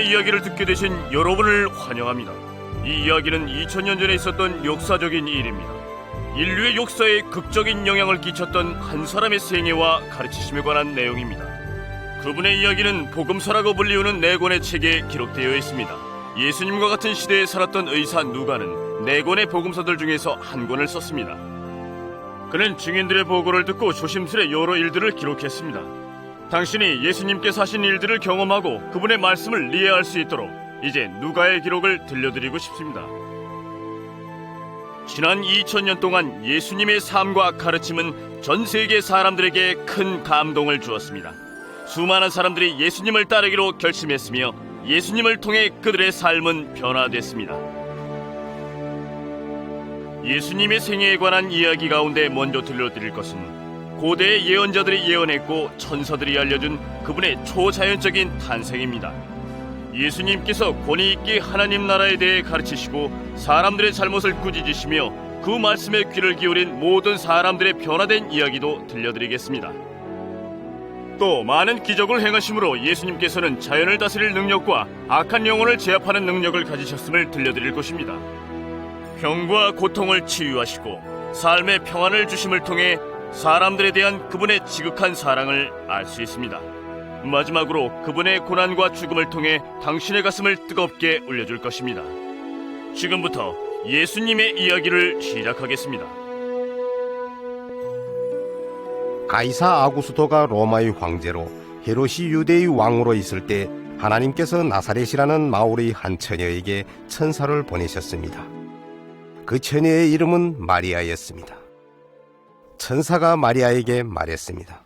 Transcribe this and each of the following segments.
이야기를 듣게 되신 여러분을 환영합니다. 이 이야기는 2000년 전에 있었던 역사적인 일입니다. 인류의 역사에 극적인 영향을 끼쳤던 한 사람의 생애와 가르치심에 관한 내용입니다. 그분의 이야기는 복음서라고 불리우는 네 권의 책에 기록되어 있습니다. 예수님과 같은 시대에 살았던 의사 누가는 네 권의 복음서들 중에서 한 권을 썼습니다. 그는 증인들의 보고를 듣고 조심스레 여러 일들을 기록했습니다. 당신이 예수님께서 하신 일들을 경험하고 그분의 말씀을 이해할 수 있도록 이제 누가의 기록을 들려드리고 싶습니다. 지난 2000년 동안 예수님의 삶과 가르침은 전 세계 사람들에게 큰 감동을 주었습니다. 수많은 사람들이 예수님을 따르기로 결심했으며 예수님을 통해 그들의 삶은 변화됐습니다. 예수님의 생애에 관한 이야기 가운데 먼저 들려드릴 것은 고대의 예언자들이 예언했고 천사들이 알려준 그분의 초자연적인 탄생입니다. 예수님께서 권위 있게 하나님 나라에 대해 가르치시고 사람들의 잘못을 꾸짖으시며 그 말씀에 귀를 기울인 모든 사람들의 변화된 이야기도 들려드리겠습니다. 또 많은 기적을 행하심으로 예수님께서는 자연을 다스릴 능력과 악한 영혼을 제압하는 능력을 가지셨음을 들려드릴 것입니다. 병과 고통을 치유하시고 삶의 평안을 주심을 통해 사람들에 대한 그분의 지극한 사랑을 알 수 있습니다. 마지막으로 그분의 고난과 죽음을 통해 당신의 가슴을 뜨겁게 울려줄 것입니다. 지금부터 예수님의 이야기를 시작하겠습니다. 가이사 아구스토가 로마의 황제로 헤롯이 유대의 왕으로 있을 때 하나님께서 나사렛이라는 마을의 한 처녀에게 천사를 보내셨습니다. 그 처녀의 이름은 마리아였습니다. 천사가 마리아에게 말했습니다.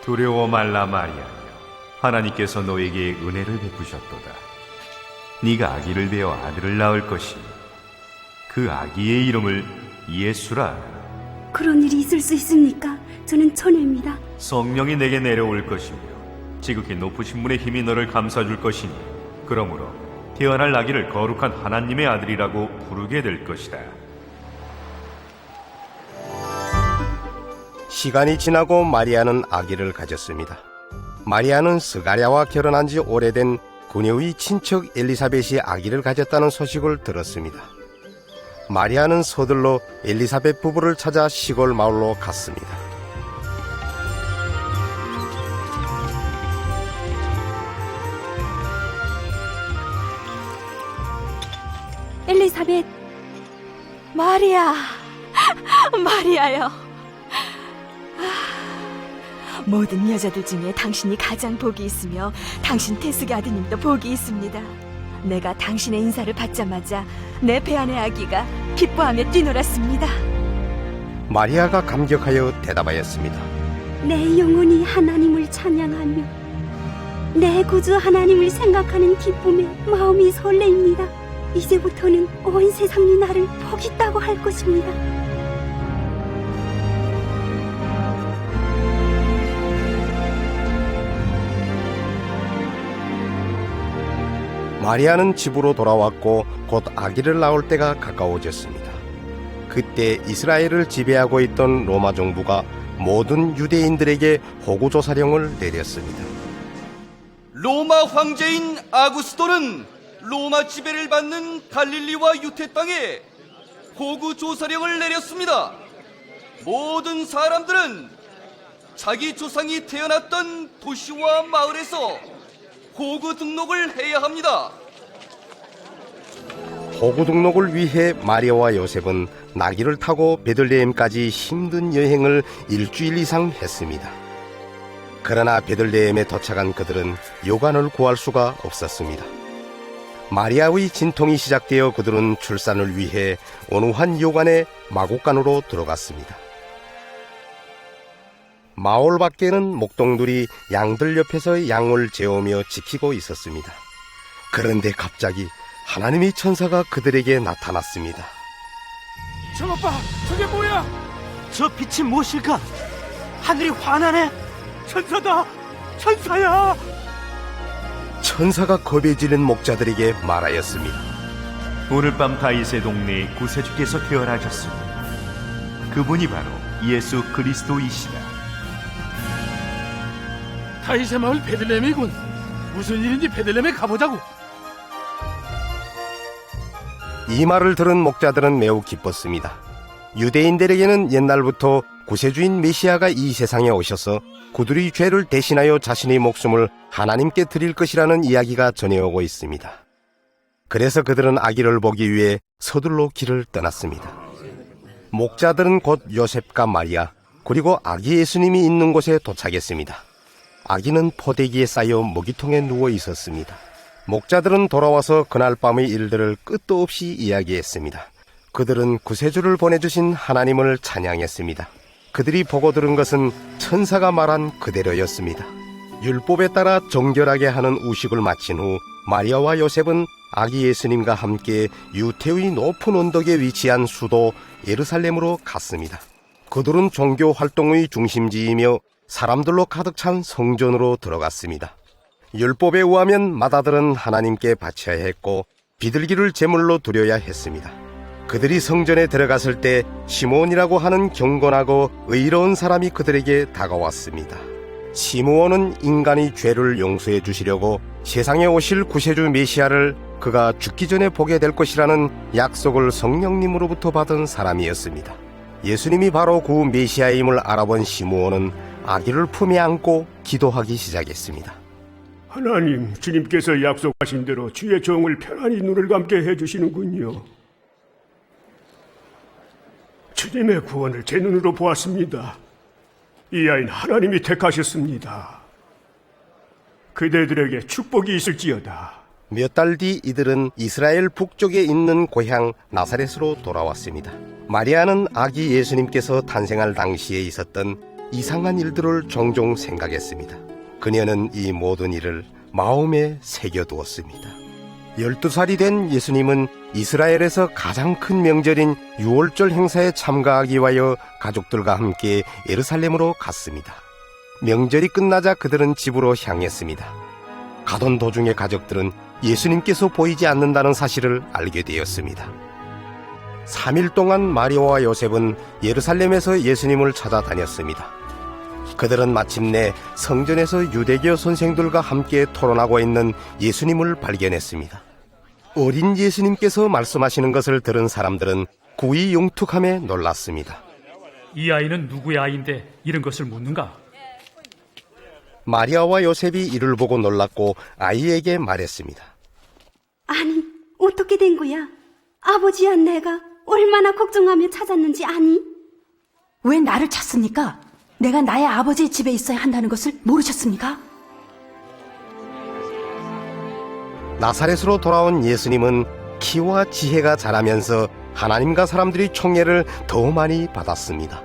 두려워 말라 마리아여, 하나님께서 너에게 은혜를 베푸셨도다. 네가 아기를 베어 아들을 낳을 것이니 그 아기의 이름을 예수라. 그런 일이 있을 수 있습니까? 저는 처녀입니다. 성령이 내게 내려올 것이며 지극히 높으신 분의 힘이 너를 감싸줄 것이니 그러므로 태어날 아기를 거룩한 하나님의 아들이라고 부르게 될 것이다. 시간이 지나고 마리아는 아기를 가졌습니다. 마리아는 스가랴와 결혼한 지 오래된 그녀의 친척 엘리사벳이 아기를 가졌다는 소식을 들었습니다. 마리아는 서둘러 엘리사벳 부부를 찾아 시골 마을로 갔습니다. 엘리사벳, 마리아, 마리아요. 모든 여자들 중에 당신이 가장 복이 있으며 당신 태숙의 아드님도 복이 있습니다. 내가 당신의 인사를 받자마자 내 배 안의 아기가 기뻐하며 뛰놀았습니다. 마리아가 감격하여 대답하였습니다. 내 영혼이 하나님을 찬양하며 내 구주 하나님을 생각하는 기쁨에 마음이 설레입니다. 이제부터는 온 세상이 나를 복 있다고 할 것입니다. 마리아는 집으로 돌아왔고 곧 아기를 낳을 때가 가까워졌습니다. 그때 이스라엘을 지배하고 있던 로마 정부가 모든 유대인들에게 호구조사령을 내렸습니다. 로마 황제인 아구스토는 로마 지배를 받는 갈릴리와 유태 땅에 호구조사령을 내렸습니다. 모든 사람들은 자기 조상이 태어났던 도시와 마을에서 호구 등록을 해야 합니다. 호구 등록을 위해 마리아와 요셉은 나귀를 타고 베들레헴까지 힘든 여행을 일주일 이상 했습니다. 그러나 베들레헴에 도착한 그들은 요관을 구할 수가 없었습니다. 마리아의 진통이 시작되어 그들은 출산을 위해 온후한 요관의 마곡간으로 들어갔습니다. 마을 밖에는 목동들이 양들 옆에서 양을 재우며 지키고 있었습니다. 그런데 갑자기 하나님의 천사가 그들에게 나타났습니다. 저것 봐! 저게 뭐야? 저 빛이 무엇일까? 하늘이 환하네. 천사다! 천사야! 천사가 겁에 질린 목자들에게 말하였습니다. 오늘 밤 다윗의 동네에 구세주께서 태어나셨습니다. 그분이 바로 예수 그리스도이시다. 다윗의 마을 베들레헴이군. 무슨 일인지 베들레헴에 가보자고. 이 말을 들은 목자들은 매우 기뻤습니다. 유대인들에게는 옛날부터 구세주인 메시아가 이 세상에 오셔서 그들의 죄를 대신하여 자신의 목숨을 하나님께 드릴 것이라는 이야기가 전해오고 있습니다. 그래서 그들은 아기를 보기 위해 서둘러 길을 떠났습니다. 목자들은 곧 요셉과 마리아 그리고 아기 예수님이 있는 곳에 도착했습니다. 아기는 포대기에 쌓여 먹이통에 누워 있었습니다. 목자들은 돌아와서 그날 밤의 일들을 끝도 없이 이야기했습니다. 그들은 구세주를 보내주신 하나님을 찬양했습니다. 그들이 보고 들은 것은 천사가 말한 그대로였습니다. 율법에 따라 정결하게 하는 우식을 마친 후 마리아와 요셉은 아기 예수님과 함께 유태의 높은 언덕에 위치한 수도 예루살렘으로 갔습니다. 그들은 종교 활동의 중심지이며 사람들로 가득 찬 성전으로 들어갔습니다. 율법에 의하면 맏아들은 하나님께 바쳐야 했고 비둘기를 제물로 드려야 했습니다. 그들이 성전에 들어갔을 때 시므온이라고 하는 경건하고 의로운 사람이 그들에게 다가왔습니다. 시므온은 인간의 죄를 용서해 주시려고 세상에 오실 구세주 메시아를 그가 죽기 전에 보게 될 것이라는 약속을 성령님으로부터 받은 사람이었습니다. 예수님이 바로 그 메시아임을 알아본 시므온은 아기를 품에 안고 기도하기 시작했습니다. 하나님, 주님께서 약속하신 대로 주의 종을 편안히 눈을 감게 해주시는군요. 주님의 구원을 제 눈으로 보았습니다. 이 아이는 하나님이 택하셨습니다. 그대들에게 축복이 있을지어다. 몇 달 뒤 이들은 이스라엘 북쪽에 있는 고향 나사렛으로 돌아왔습니다. 마리아는 아기 예수님께서 탄생할 당시에 있었던 이상한 일들을 종종 생각했습니다. 그녀는 이 모든 일을 마음에 새겨두었습니다. 12살이 된 예수님은 이스라엘에서 가장 큰 명절인 유월절 행사에 참가하기 위하여 가족들과 함께 예루살렘으로 갔습니다. 명절이 끝나자 그들은 집으로 향했습니다. 가던 도중에 가족들은 예수님께서 보이지 않는다는 사실을 알게 되었습니다. 3일 동안 마리아와 요셉은 예루살렘에서 예수님을 찾아다녔습니다. 그들은 마침내 성전에서 유대교 선생들과 함께 토론하고 있는 예수님을 발견했습니다. 어린 예수님께서 말씀하시는 것을 들은 사람들은 구이 용툭함에 놀랐습니다. 이 아이는 누구의 아이인데 이런 것을 묻는가? 마리아와 요셉이 이를 보고 놀랐고 아이에게 말했습니다. 아니, 어떻게 된 거야? 아버지야, 내가 얼마나 걱정하며 찾았는지 아니? 왜 나를 찾습니까? 내가 나의 아버지의 집에 있어야 한다는 것을 모르셨습니까? 나사렛으로 돌아온 예수님은 키와 지혜가 자라면서 하나님과 사람들의 총애를 더 많이 받았습니다.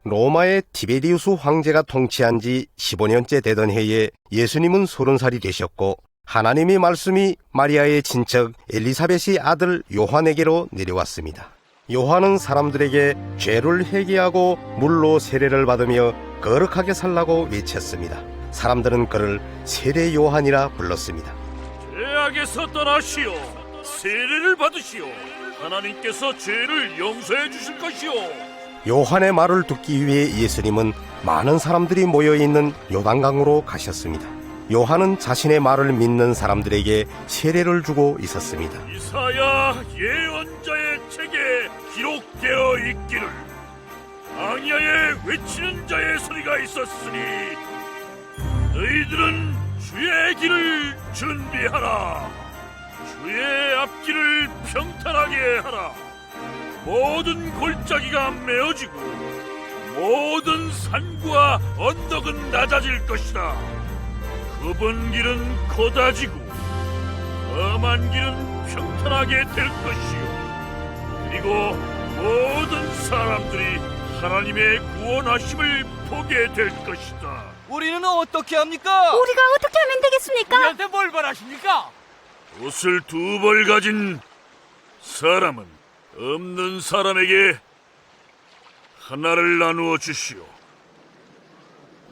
로마의 티베리우스 황제가 통치한 지 15년째 되던 해에 예수님은 30살이 되셨고 하나님의 말씀이 마리아의 친척 엘리사벳의 아들 요한에게로 내려왔습니다. 요한은 사람들에게 죄를 회개하고 물로 세례를 받으며 거룩하게 살라고 외쳤습니다. 사람들은 그를 세례 요한이라 불렀습니다. 죄악에서 떠나시오. 세례를 받으시오. 하나님께서 죄를 용서해 주실 것이오. 요한의 말을 듣기 위해 예수님은 많은 사람들이 모여있는 요단강으로 가셨습니다. 요한은 자신의 말을 믿는 사람들에게 세례를 주고 있었습니다. 이사야 예언자의 책에 기록되어 있기를 광야에 외치는 자의 소리가 있었으니 너희들은 주의 길을 준비하라. 주의 앞길을 평탄하게 하라. 모든 골짜기가 메어지고 모든 산과 언덕은 낮아질 것이다. 좁은 길은 고다지고 험한 길은 평탄하게 될 것이요. 그리고 모든 사람들이 하나님의 구원하심을 보게 될 것이다. 우리는 어떻게 합니까? 우리가 어떻게 하면 되겠습니까? 우리한테 뭘 바라십니까? 옷을 2벌 가진 사람은 없는 사람에게 하나를 나누어 주시오.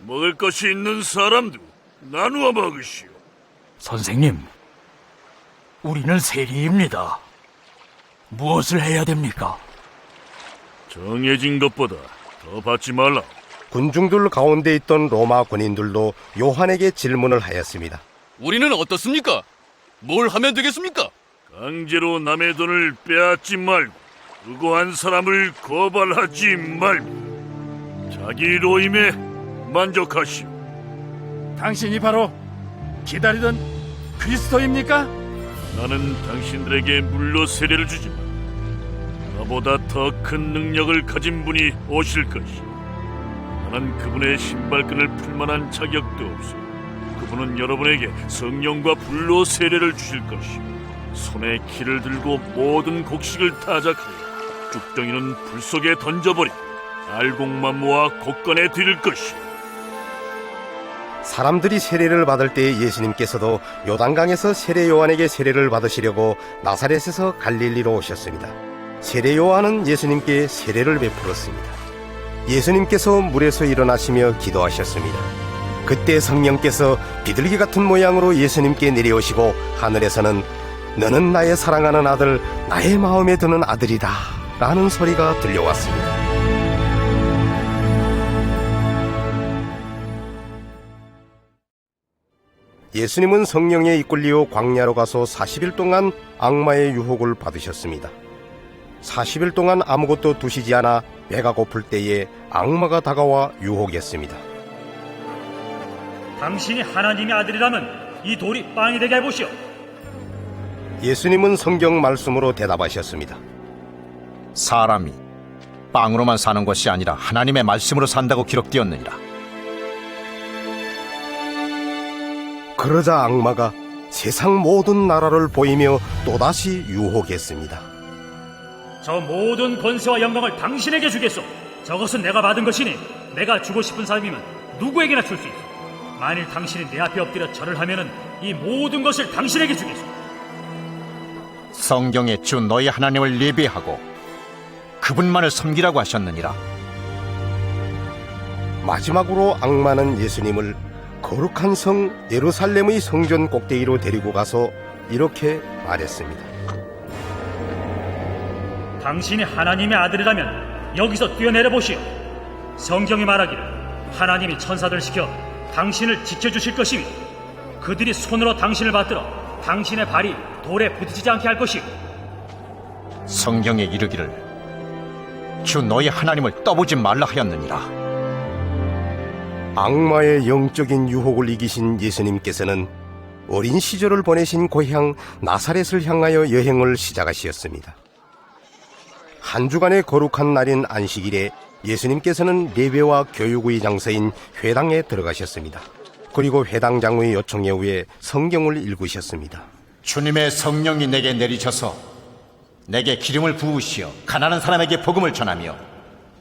먹을 것이 있는 사람도 나누어 먹으시오. 선생님, 우리는 세리입니다. 무엇을 해야 됩니까? 정해진 것보다 더 받지 말라. 군중들 가운데 있던 로마 군인들도 요한에게 질문을 하였습니다. 우리는 어떻습니까? 뭘 하면 되겠습니까? 강제로 남의 돈을 빼앗지 말고 의거한 사람을 거발하지 말고 자기 로임에 만족하시오. 당신이 바로 기다리던 그리스도입니까? 나는 당신들에게 물로 세례를 주지만 나보다 더 큰 능력을 가진 분이 오실 것이오. 나는 그분의 신발끈을 풀 만한 자격도 없어. 그분은 여러분에게 성령과 불로 세례를 주실 것이오. 손에 키를 들고 모든 곡식을 타작하여 쭉덩이는 불 속에 던져버리고 알곡만 모아 곡간에 들일 것이오. 사람들이 세례를 받을 때 예수님께서도 요단강에서 세례 요한에게 세례를 받으시려고 나사렛에서 갈릴리로 오셨습니다. 세례 요한은 예수님께 세례를 베풀었습니다. 예수님께서 물에서 일어나시며 기도하셨습니다. 그때 성령께서 비둘기 같은 모양으로 예수님께 내려오시고 하늘에서는 너는 나의 사랑하는 아들, 나의 마음에 드는 아들이다 라는 소리가 들려왔습니다. 예수님은 성령에 이끌려 광야로 가서 40일 동안 악마의 유혹을 받으셨습니다. 40일 동안 아무것도 드시지 않아 배가 고플 때에 악마가 다가와 유혹했습니다. 당신이 하나님의 아들이라면 이 돌이 빵이 되게 해보시오. 예수님은 성경 말씀으로 대답하셨습니다. 사람이 빵으로만 사는 것이 아니라 하나님의 말씀으로 산다고 기록되었느니라. 그러자 악마가 세상 모든 나라를 보이며 또다시 유혹했습니다. 저 모든 권세와 영광을 당신에게 주겠소. 저것은 내가 받은 것이니 내가 주고 싶은 사람이면 누구에게나 줄 수 있소. 만일 당신이 내 앞에 엎드려 절을 하면은 이 모든 것을 당신에게 주겠소. 성경에 주 너희 하나님을 예배하고 그분만을 섬기라고 하셨느니라. 마지막으로 악마는 예수님을 거룩한 성 예루살렘의 성전 꼭대기로 데리고 가서 이렇게 말했습니다. 당신이 하나님의 아들이라면 여기서 뛰어내려 보시오. 성경이 말하기를 하나님이 천사들 시켜 당신을 지켜주실 것이며 그들이 손으로 당신을 받들어 당신의 발이 돌에 부딪히지 않게 할 것이오. 성경에 이르기를 주 너희 하나님을 떠보지 말라 하였느니라. 악마의 영적인 유혹을 이기신 예수님께서는 어린 시절을 보내신 고향 나사렛을 향하여 여행을 시작하셨습니다. 한 주간의 거룩한 날인 안식일에 예수님께서는 예배와 교육의 장소인 회당에 들어가셨습니다. 그리고 회당장의 요청에 의해 성경을 읽으셨습니다. 주님의 성령이 내게 내리셔서 내게 기름을 부으시어 가난한 사람에게 복음을 전하며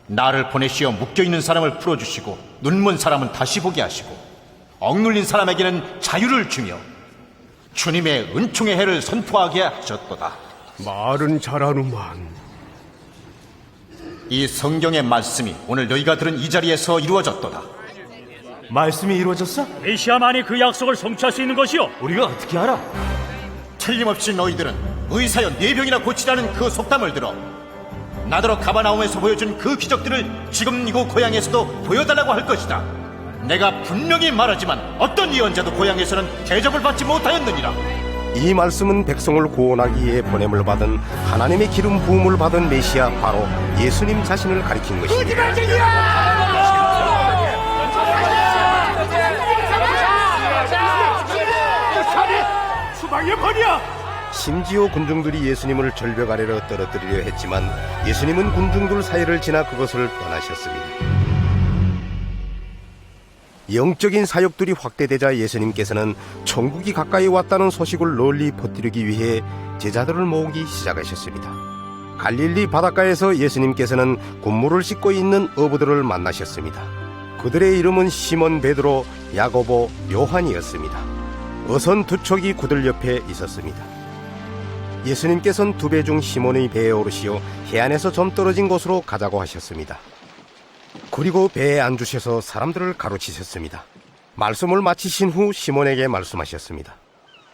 나를 보내시어 묶여있는 사람을 풀어주시고 눈먼 사람은 다시 보게 하시고 억눌린 사람에게는 자유를 주며 주님의 은총의 해를 선포하게 하셨도다. 말은 잘하누만. 이 성경의 말씀이 오늘 너희가 들은 이 자리에서 이루어졌도다. 말씀이 이루어졌어? 메시아만이 그 약속을 성취할 수 있는 것이오. 우리가 어떻게 알아? 틀림없이 너희들은 의사여 4병이나 고치라는 그 속담을 들어 나더러 가버나움에서 보여준 그 기적들을 지금 이곳 고향에서도 보여달라고 할 것이다. 내가 분명히 말하지만 어떤 예언자도 고향에서는 대접을 받지 못하였느니라. 이 말씀은 백성을 구원하기 위해 보냄을 받은 하나님의 기름 부음을 받은 메시아 바로 예수님 자신을 가리킨 것입니다. 수방의 벌이야! 심지어 군중들이 예수님을 절벽 아래로 떨어뜨리려 했지만 예수님은 군중들 사이를 지나 그것을 떠나셨습니다. 영적인 사역들이 확대되자 예수님께서는 천국이 가까이 왔다는 소식을 널리 퍼뜨리기 위해 제자들을 모으기 시작하셨습니다. 갈릴리 바닷가에서 예수님께서는 군무를 씻고 있는 어부들을 만나셨습니다. 그들의 이름은 시몬 베드로, 야고보, 요한이었습니다. 어선 2척이 그들 옆에 있었습니다. 예수님께서는 2배 중 시몬의 배에 오르시어 해안에서 좀 떨어진 곳으로 가자고 하셨습니다. 그리고 배에 앉으셔서 사람들을 가르치셨습니다. 말씀을 마치신 후 시몬에게 말씀하셨습니다.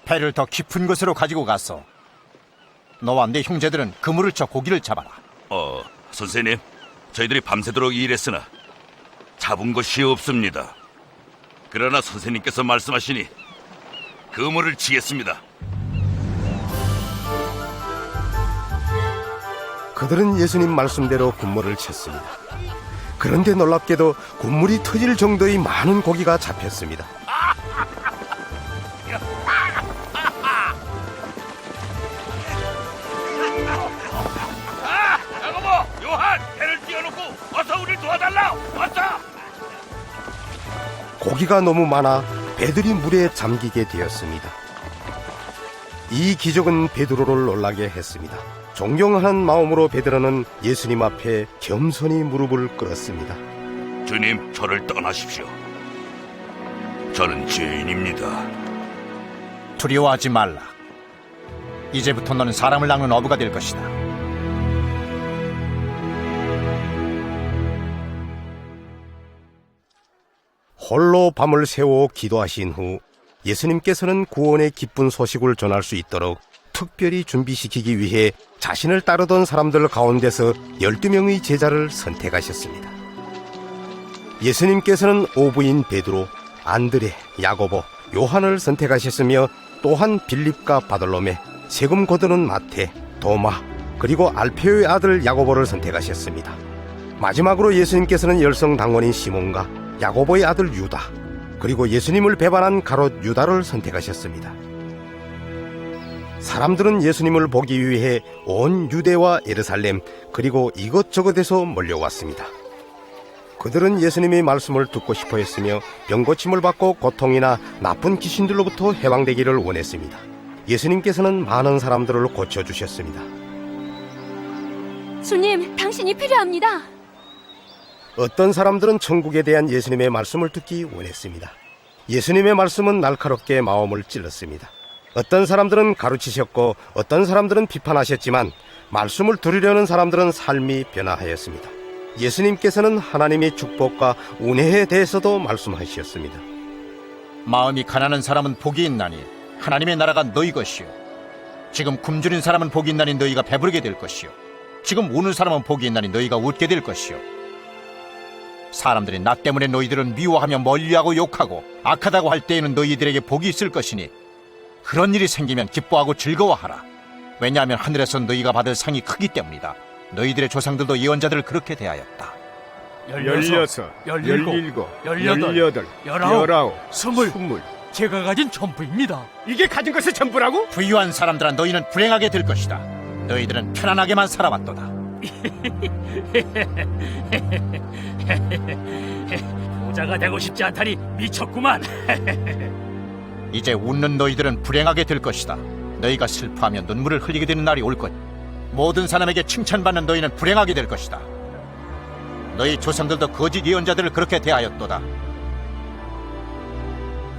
배를 더 깊은 곳으로 가지고 가서 너와 네 형제들은 그물을 쳐 고기를 잡아라. 선생님, 저희들이 밤새도록 일했으나 잡은 것이 없습니다. 그러나 선생님께서 말씀하시니 그물을 치겠습니다. 그들은 예수님 말씀대로 군물을 쳤습니다. 그런데 놀랍게도 군물이 터질 정도의 많은 고기가 잡혔습니다. 야고보, 요한, 배를 띄워놓고 어서 우리를 도와달라. 어서! 고기가 너무 많아 배들이 물에 잠기게 되었습니다. 이 기적은 베드로를 놀라게 했습니다. 존경하는 마음으로 베드로는 예수님 앞에 겸손히 무릎을 꿇었습니다. 주님, 저를 떠나십시오. 저는 죄인입니다. 두려워하지 말라. 이제부터 너는 사람을 낚는 어부가 될 것이다. 홀로 밤을 새워 기도하신 후 예수님께서는 구원의 기쁜 소식을 전할 수 있도록 특별히 준비시키기 위해 자신을 따르던 사람들 가운데서 12명의 제자를 선택하셨습니다. 예수님께서는 오부인 베드로, 안드레, 야고보, 요한을 선택하셨으며 또한 빌립과 바돌로메, 세금 거두는 마태, 도마, 그리고 알페오의 아들 야고보를 선택하셨습니다. 마지막으로 예수님께서는 열성당원인 시몬과 야고보의 아들 유다, 그리고 예수님을 배반한 가롯 유다를 선택하셨습니다. 사람들은 예수님을 보기 위해 온 유대와 예루살렘 그리고 이것저것에서 몰려왔습니다. 그들은 예수님의 말씀을 듣고 싶어 했으며 병고침을 받고 고통이나 나쁜 귀신들로부터 해방되기를 원했습니다. 예수님께서는 많은 사람들을 고쳐주셨습니다. 주님, 당신이 필요합니다. 어떤 사람들은 천국에 대한 예수님의 말씀을 듣기 원했습니다. 예수님의 말씀은 날카롭게 마음을 찔렀습니다. 어떤 사람들은 가르치셨고 어떤 사람들은 비판하셨지만 말씀을 들으려는 사람들은 삶이 변화하였습니다. 예수님께서는 하나님의 축복과 은혜에 대해서도 말씀하셨습니다. 마음이 가난한 사람은 복이 있나니 하나님의 나라가 너희 것이요. 지금 굶주린 사람은 복이 있나니 너희가 배부르게 될 것이요. 지금 우는 사람은 복이 있나니 너희가 웃게 될 것이요. 사람들이 나 때문에 너희들은 미워하며 멀리하고 욕하고 악하다고 할 때에는 너희들에게 복이 있을 것이니 그런 일이 생기면 기뻐하고 즐거워하라. 왜냐하면 하늘에서 너희가 받을 상이 크기 때문이다. 너희들의 조상들도 예언자들을 그렇게 대하였다. 16, 17, 18, 19, 20. 제가 가진 전부입니다. 이게 가진 것의 전부라고? 부유한 사람들아, 너희는 불행하게 될 것이다. 너희들은 편안하게만 살아왔도다. 부자가 되고 싶지 않다니 미쳤구만. 이제 웃는 너희들은 불행하게 될 것이다. 너희가 슬퍼하며 눈물을 흘리게 되는 날이 올 것. 모든 사람에게 칭찬받는 너희는 불행하게 될 것이다. 너희 조상들도 거짓 예언자들을 그렇게 대하였도다.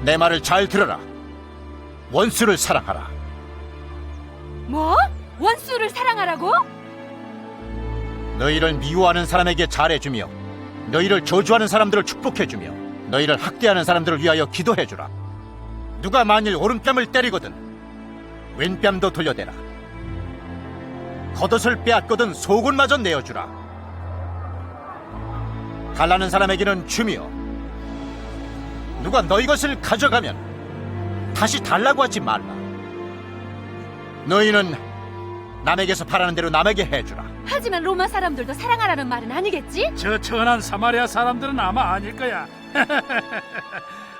내 말을 잘 들어라. 원수를 사랑하라. 뭐? 원수를 사랑하라고? 너희를 미워하는 사람에게 잘해주며 너희를 저주하는 사람들을 축복해주며 너희를 학대하는 사람들을 위하여 기도해주라. 누가 만일 오른뺨을 때리거든 왼뺨도 돌려대라. 겉옷을 빼앗거든 속옷마저 내어주라. 달라는 사람에게는 주며 누가 너희 것을 가져가면 다시 달라고 하지 말라. 너희는 남에게서 바라는 대로 남에게 해주라. 하지만 로마 사람들도 사랑하라는 말은 아니겠지? 저 천한 사마리아 사람들은 아마 아닐 거야.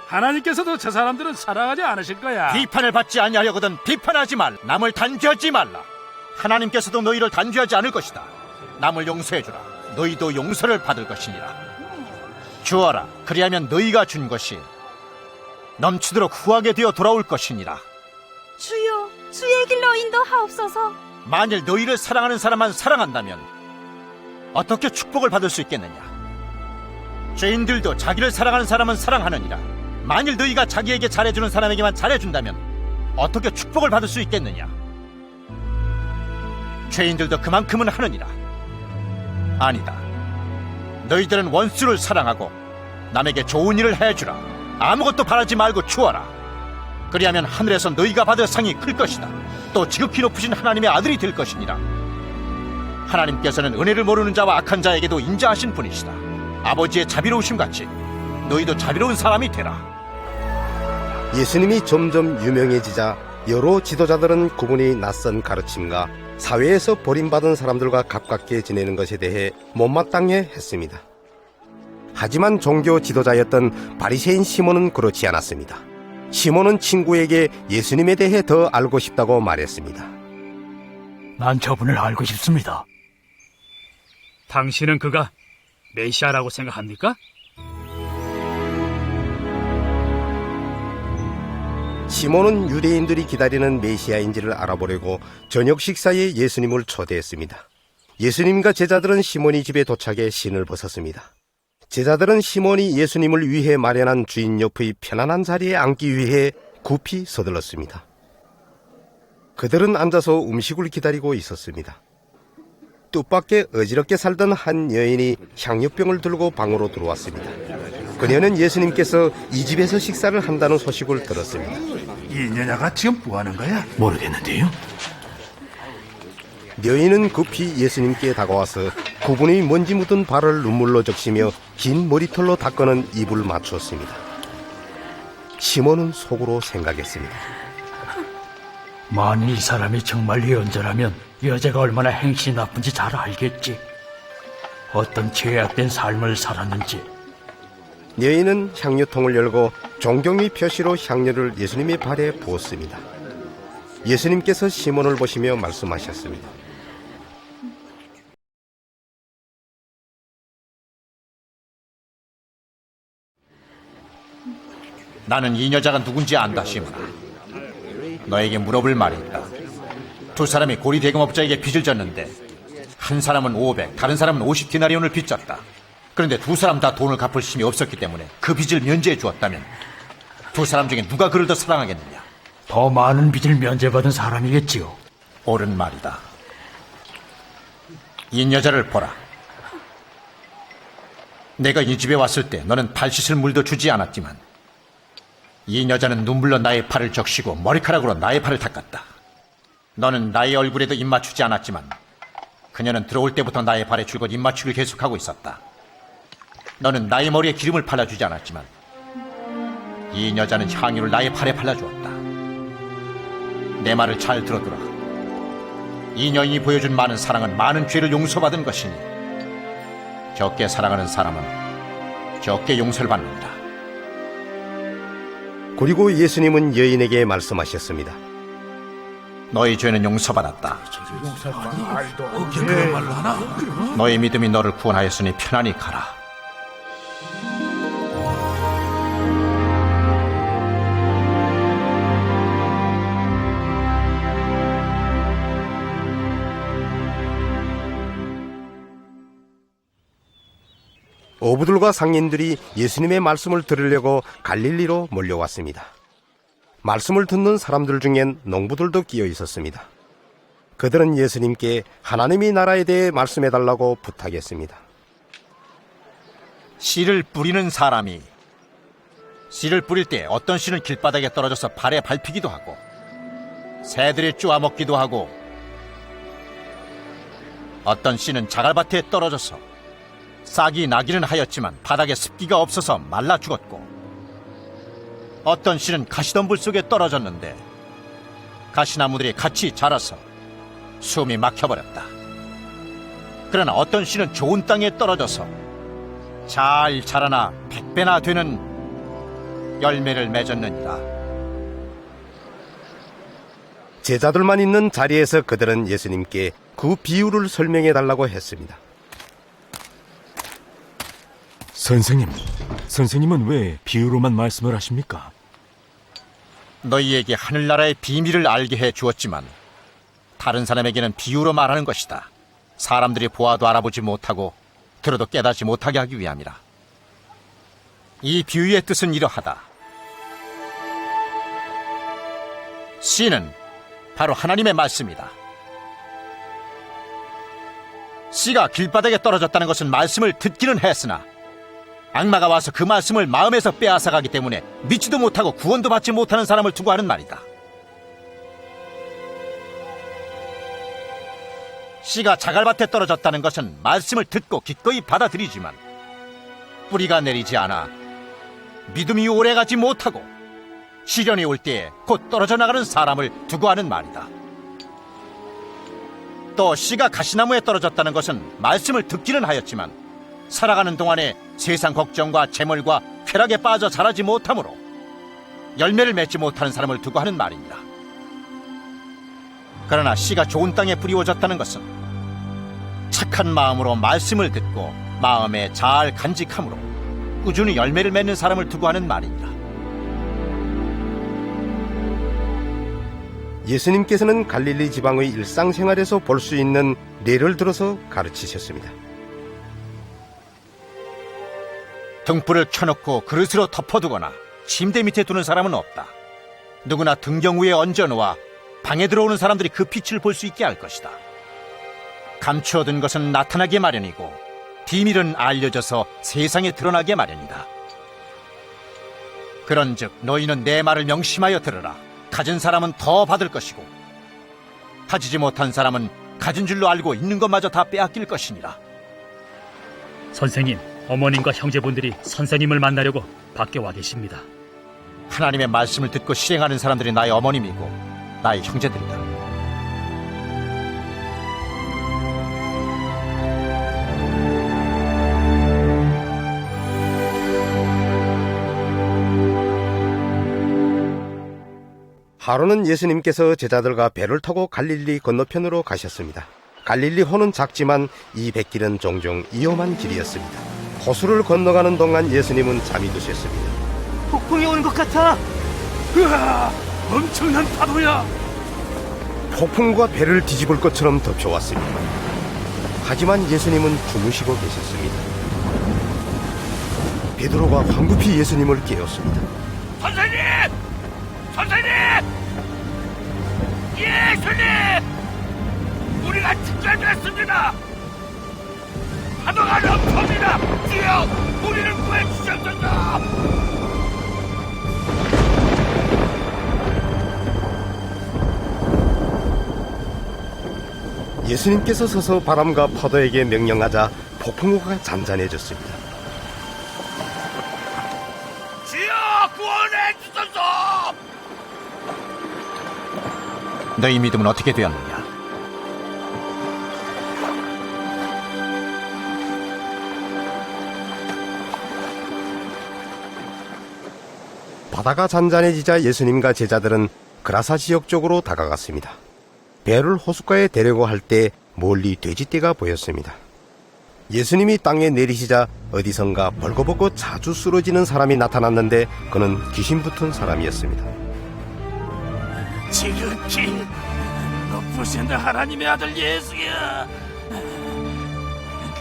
하나님께서도 저 사람들은 사랑하지 않으실 거야. 비판을 받지 아니하려거든 비판하지 말라. 남을 단죄하지 말라. 하나님께서도 너희를 단죄하지 않을 것이다. 남을 용서해주라. 너희도 용서를 받을 것이니라. 주어라. 그리하면 너희가 준 것이 넘치도록 후하게 되어 돌아올 것이니라. 주여, 주의 길로 인도하옵소서. 만일 너희를 사랑하는 사람만 사랑한다면 어떻게 축복을 받을 수 있겠느냐? 죄인들도 자기를 사랑하는 사람은 사랑하느니라. 만일 너희가 자기에게 잘해주는 사람에게만 잘해준다면 어떻게 축복을 받을 수 있겠느냐? 죄인들도 그만큼은 하느니라. 아니다. 너희들은 원수를 사랑하고 남에게 좋은 일을 해주라. 아무것도 바라지 말고 주어라. 그리하면 하늘에서 너희가 받을 상이 클 것이다. 또 지극히 높으신 하나님의 아들이 될 것이니라. 하나님께서는 은혜를 모르는 자와 악한 자에게도 인자하신 분이시다. 아버지의 자비로우심 같이 너희도 자비로운 사람이 되라. 예수님이 점점 유명해지자 여러 지도자들은 그분이 낯선 가르침과 사회에서 버림받은 사람들과 가깝게 지내는 것에 대해 못마땅해 했습니다. 하지만 종교 지도자였던 바리새인 시몬은 그렇지 않았습니다. 시몬은 친구에게 예수님에 대해 더 알고 싶다고 말했습니다. 난 저분을 알고 싶습니다. 당신은 그가 메시아라고 생각합니까? 시몬은 유대인들이 기다리는 메시아인지를 알아보려고 저녁 식사에 예수님을 초대했습니다. 예수님과 제자들은 시몬이 집에 도착해 신을 벗었습니다. 제자들은 시몬이 예수님을 위해 마련한 주인 옆의 편안한 자리에 앉기 위해 급히 서둘렀습니다. 그들은 앉아서 음식을 기다리고 있었습니다. 뜻밖의 어지럽게 살던 한 여인이 향유병을 들고 방으로 들어왔습니다. 그녀는 예수님께서 이 집에서 식사를 한다는 소식을 들었습니다. 이 여자가 지금 뭐 하는 거야? 모르겠는데요. 여인은 급히 예수님께 다가와서 그분의 먼지 묻은 발을 눈물로 적시며 긴 머리털로 닦아는 입을 맞추었습니다. 시몬은 속으로 생각했습니다. 만일 이 사람이 정말 예언자라면 여자가 얼마나 행실이 나쁜지 잘 알겠지. 어떤 죄악된 삶을 살았는지. 여인은 향유통을 열고 존경의 표시로 향유를 예수님의 발에 부었습니다. 예수님께서 시몬을 보시며 말씀하셨습니다. 나는 이 여자가 누군지 안다, 시몬아. 너에게 물어볼 말이 있다. 두 사람이 고리 대금업자에게 빚을 졌는데 한 사람은 500, 다른 사람은 50디나리온을 빚졌다. 그런데 두 사람 다 돈을 갚을 힘이 없었기 때문에 그 빚을 면제해 주었다면 두 사람 중에 누가 그를 더 사랑하겠느냐? 더 많은 빚을 면제받은 사람이겠지요. 옳은 말이다. 이 여자를 보라. 내가 이 집에 왔을 때 너는 발 씻을 물도 주지 않았지만 이 여자는 눈물로 나의 팔을 적시고 머리카락으로 나의 팔을 닦았다. 너는 나의 얼굴에도 입 맞추지 않았지만 그녀는 들어올 때부터 나의 발에 줄곧 입 맞추기를 계속하고 있었다. 너는 나의 머리에 기름을 발라주지 않았지만 이 여자는 향유를 나의 팔에 발라주었다. 내 말을 잘 들어두라. 이 여인이 보여준 많은 사랑은 많은 죄를 용서받은 것이니 적게 사랑하는 사람은 적게 용서를 받는다. 그리고 예수님은 여인에게 말씀하셨습니다. 너의 죄는 용서받았다. 너의 믿음이 너를 구원하였으니 편안히 가라. 어부들과 상인들이 예수님의 말씀을 들으려고 갈릴리로 몰려왔습니다. 말씀을 듣는 사람들 중엔 농부들도 끼어 있었습니다. 그들은 예수님께 하나님의 나라에 대해 말씀해달라고 부탁했습니다. 씨를 뿌리는 사람이 씨를 뿌릴 때 어떤 씨는 길바닥에 떨어져서 발에 밟히기도 하고 새들이 쪼아먹기도 하고 어떤 씨는 자갈밭에 떨어져서 싹이 나기는 하였지만 바닥에 습기가 없어서 말라 죽었고 어떤 씨는 가시덤불 속에 떨어졌는데 가시나무들이 같이 자라서 숨이 막혀버렸다. 그러나 어떤 씨는 좋은 땅에 떨어져서 잘 자라나 100배나 되는 열매를 맺었느니라. 제자들만 있는 자리에서 그들은 예수님께 그 비유를 설명해달라고 했습니다. 선생님은 왜 비유로만 말씀을 하십니까? 너희에게 하늘나라의 비밀을 알게 해 주었지만 다른 사람에게는 비유로 말하는 것이다. 사람들이 보아도 알아보지 못하고 들어도 깨닫지 못하게 하기 위함이라. 이 비유의 뜻은 이러하다. 씨는 바로 하나님의 말씀이다. 씨가 길바닥에 떨어졌다는 것은 말씀을 듣기는 했으나 악마가 와서 그 말씀을 마음에서 빼앗아가기 때문에 믿지도 못하고 구원도 받지 못하는 사람을 두고 하는 말이다. 씨가 자갈밭에 떨어졌다는 것은 말씀을 듣고 기꺼이 받아들이지만 뿌리가 내리지 않아 믿음이 오래가지 못하고 시련이 올 때에 곧 떨어져 나가는 사람을 두고 하는 말이다. 또 씨가 가시나무에 떨어졌다는 것은 말씀을 듣기는 하였지만 살아가는 동안에 세상 걱정과 재물과 쾌락에 빠져 자라지 못하므로 열매를 맺지 못하는 사람을 두고 하는 말입니다. 그러나 씨가 좋은 땅에 뿌리워졌다는 것은 착한 마음으로 말씀을 듣고 마음에 잘 간직함으로 꾸준히 열매를 맺는 사람을 두고 하는 말입니다. 예수님께서는 갈릴리 지방의 일상생활에서 볼 수 있는 예를 들어서 가르치셨습니다. 등불을 켜놓고 그릇으로 덮어두거나 침대 밑에 두는 사람은 없다. 누구나 등경 위에 얹어놓아 방에 들어오는 사람들이 그 빛을 볼 수 있게 할 것이다. 감추어둔 것은 나타나게 마련이고 비밀은 알려져서 세상에 드러나게 마련이다. 그런즉 너희는 내 말을 명심하여 들으라. 가진 사람은 더 받을 것이고 가지지 못한 사람은 가진 줄로 알고 있는 것마저 다 빼앗길 것이니라. 선생님, 어머님과 형제분들이 선생님을 만나려고 밖에 와 계십니다. 하나님의 말씀을 듣고 실행하는 사람들이 나의 어머님이고 나의 형제들이다. 하루는 예수님께서 제자들과 배를 타고 갈릴리 건너편으로 가셨습니다. 갈릴리 호는 작지만 이 뱃길은 종종 위험한 길이었습니다. 호수를 건너가는 동안 예수님은 잠이 드셨습니다. 폭풍이 오는 것 같아. 으아, 엄청난 파도야. 폭풍과 배를 뒤집을 것처럼 덮쳐왔습니다. 하지만 예수님은 주무시고 계셨습니다. 베드로가 황급히 예수님을 깨웠습니다. 선생님! 선생님! 예수님! 우리가 직결됐습니다! 파도가 넘칩니다! 주여! 우리를 구해주셨소서! 예수님께서 서서 바람과 파도에게 명령하자 폭풍우가 잔잔해졌습니다. 주여! 구원해 주소서! 너희 믿음은 어떻게 되었느냐? 바다가 잔잔해지자 예수님과 제자들은 그라사 지역 쪽으로 다가갔습니다. 배를 호숫가에 데려고 할 때 멀리 돼지떼가 보였습니다. 예수님이 땅에 내리시자 어디선가 벌거벗고 자주 쓰러지는 사람이 나타났는데 그는 귀신 붙은 사람이었습니다. 지극히 높으신 하나님의 아들 예수야,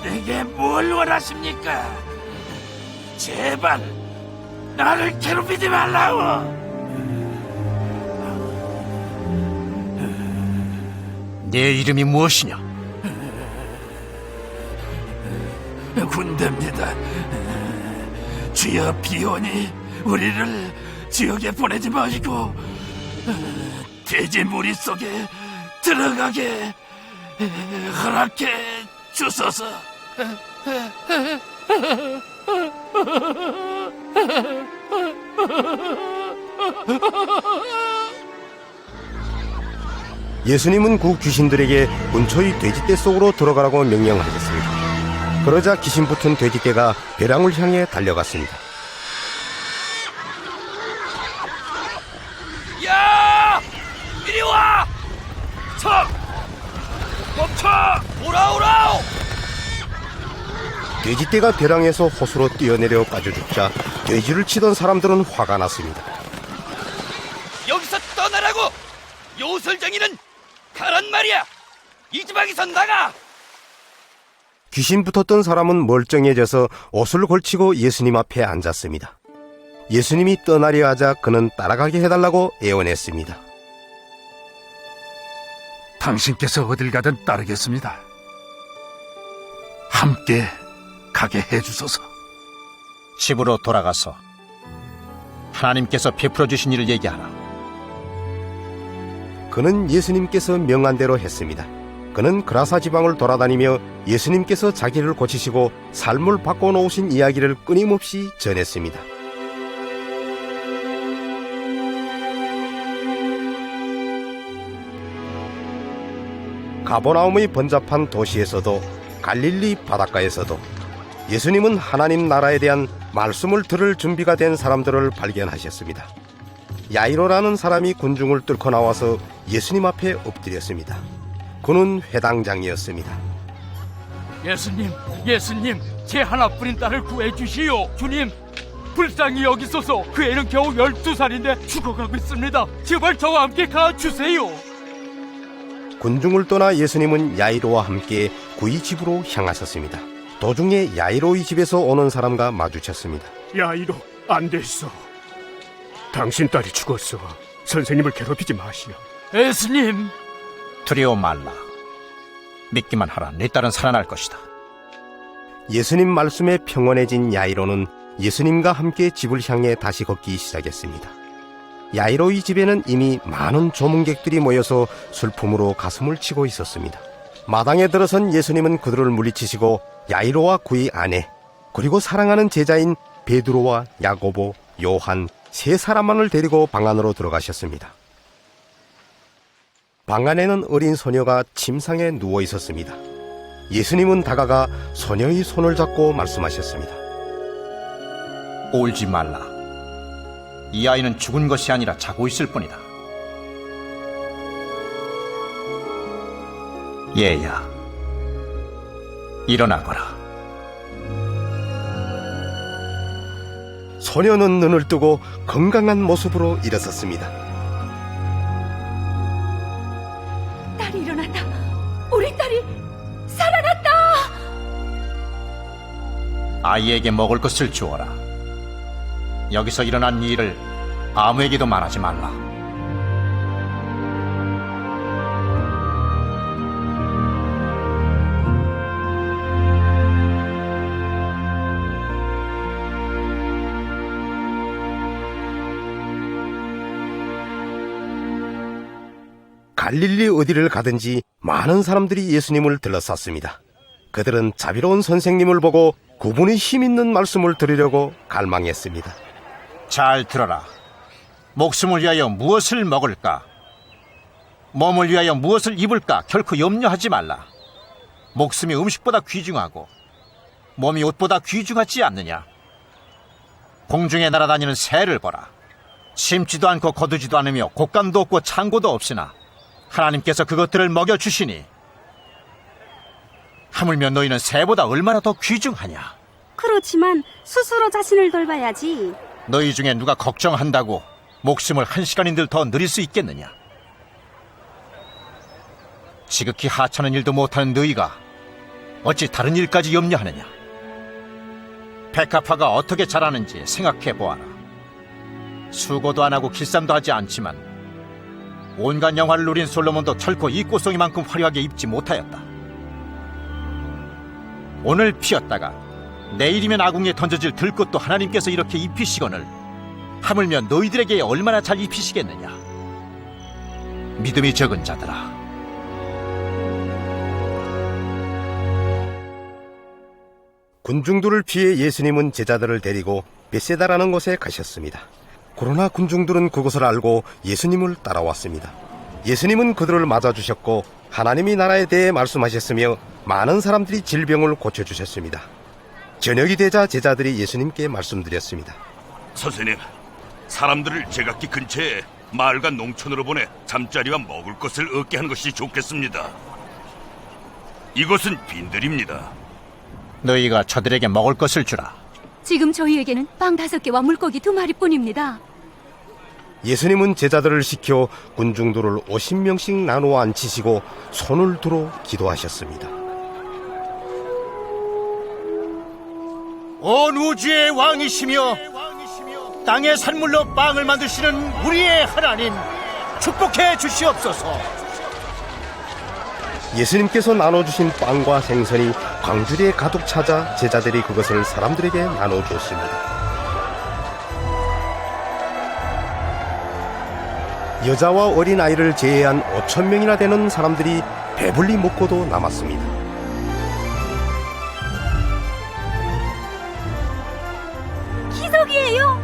내게 뭘 원하십니까? 제발 나를 괴롭히지 말라고. 내 이름이 무엇이냐? 군대입니다. 주여, 비오니 우리를 지옥에 보내지 마시고 돼지 무리 속에 들어가게 허락해 주소서. 예수님은 그 귀신들에게 근처의 돼지떼 속으로 들어가라고 명령하셨습니다. 그러자 귀신 붙은 돼지떼가 벼랑을 향해 달려갔습니다. 야! 이리 와! 멈춰! 오라오라! 돼지떼가 벼랑에서 호수로 뛰어내려 빠져죽자 돼지를 치던 사람들은 화가 났습니다. 여기서 떠나라고! 요술쟁이는 가란 말이야! 이 지방에서 나가! 귀신 붙었던 사람은 멀쩡해져서 옷을 걸치고 예수님 앞에 앉았습니다. 예수님이 떠나려 하자 그는 따라가게 해달라고 애원했습니다. 당신께서 어딜 가든 따르겠습니다. 함께 가게 해주소서. 집으로 돌아가서 하나님께서 베풀어 주신 일을 얘기하라. 그는 예수님께서 명한 대로 했습니다. 그는 그라사 지방을 돌아다니며 예수님께서 자기를 고치시고 삶을 바꿔놓으신 이야기를 끊임없이 전했습니다. 가버나움의 번잡한 도시에서도 갈릴리 바닷가에서도 예수님은 하나님 나라에 대한 말씀을 들을 준비가 된 사람들을 발견하셨습니다. 야이로라는 사람이 군중을 뚫고 나와서 예수님 앞에 엎드렸습니다. 그는 회당장이었습니다. 예수님, 제 하나뿐인 딸을 구해주시오. 주님, 불쌍히 여기소서. 그 애는 겨우 12살인데 죽어가고 있습니다. 제발 저와 함께 가주세요. 군중을 떠나 예수님은 야이로와 함께 그의 집으로 향하셨습니다. 도중에 야이로의 집에서 오는 사람과 마주쳤습니다. 야이로, 안 됐어. 당신 딸이 죽었어. 선생님을 괴롭히지 마시오. 예수님, 두려워 말라. 믿기만 하라. 네 딸은 살아날 것이다. 예수님 말씀에 평온해진 야이로는 예수님과 함께 집을 향해 다시 걷기 시작했습니다. 야이로의 집에는 이미 많은 조문객들이 모여서 슬픔으로 가슴을 치고 있었습니다. 마당에 들어선 예수님은 그들을 물리치시고 야이로와 그의 아내, 그리고 사랑하는 제자인 베드로와 야고보, 요한 세 사람만을 데리고 방 안으로 들어가셨습니다. 방 안에는 어린 소녀가 침상에 누워 있었습니다. 예수님은 다가가 소녀의 손을 잡고 말씀하셨습니다. 울지 말라. 이 아이는 죽은 것이 아니라 자고 있을 뿐이다. 얘야, 일어나거라. 소녀는 눈을 뜨고 건강한 모습으로 일어섰습니다. 딸이 일어났다. 우리 딸이 살아났다. 아이에게 먹을 것을 주어라. 여기서 일어난 일을 아무에게도 말하지 말라. 갈릴리 어디를 가든지 많은 사람들이 예수님을 들러쌌습니다. 그들은 자비로운 선생님을 보고 그분의 힘있는 말씀을 들으려고 갈망했습니다. 잘 들어라. 목숨을 위하여 무엇을 먹을까? 몸을 위하여 무엇을 입을까? 결코 염려하지 말라. 목숨이 음식보다 귀중하고 몸이 옷보다 귀중하지 않느냐? 공중에 날아다니는 새를 보라. 심지도 않고 거두지도 않으며 곶감도 없고 창고도 없으나 하나님께서 그것들을 먹여주시니 하물며 너희는 새보다 얼마나 더 귀중하냐? 그렇지만 스스로 자신을 돌봐야지. 너희 중에 누가 걱정한다고 목숨을 한 시간인들 더 누릴 수 있겠느냐? 지극히 하찮은 일도 못하는 너희가 어찌 다른 일까지 염려하느냐? 백합화가 어떻게 자라는지 생각해 보아라. 수고도 안 하고 길쌈도 하지 않지만 온갖 영화를 누린 솔로몬도 결코 이 꽃송이만큼 화려하게 입지 못하였다. 오늘 피었다가 내일이면 아궁이에 던져질 들꽃도 하나님께서 이렇게 입히시거늘 하물며 너희들에게 얼마나 잘 입히시겠느냐? 믿음이 적은 자들아. 군중들을 피해 예수님은 제자들을 데리고 베세다라는 곳에 가셨습니다. 그러나 군중들은 그것을 알고 예수님을 따라왔습니다. 예수님은 그들을 맞아주셨고 하나님의 나라에 대해 말씀하셨으며 많은 사람들이 질병을 고쳐주셨습니다. 저녁이 되자 제자들이 예수님께 말씀드렸습니다. 선생님, 사람들을 제각기 근처에 마을과 농촌으로 보내 잠자리와 먹을 것을 얻게 하는 것이 좋겠습니다. 이것은 빈들입니다. 너희가 저들에게 먹을 것을 주라. 지금 저희에게는 빵 5개와 물고기 2마리뿐입니다. 예수님은 제자들을 시켜 군중들을 50명씩 나누어 앉히시고 손을 들어 기도하셨습니다. 온 우주의 왕이시며 땅의 산물로 빵을 만드시는 우리의 하나님, 축복해 주시옵소서. 예수님께서 나눠주신 빵과 생선이 광주리에 가득 찾아 제자들이 그것을 사람들에게 나눠주었습니다. 여자와 어린아이를 제외한 5,000명이나 되는 사람들이 배불리 먹고도 남았습니다. 기적이에요.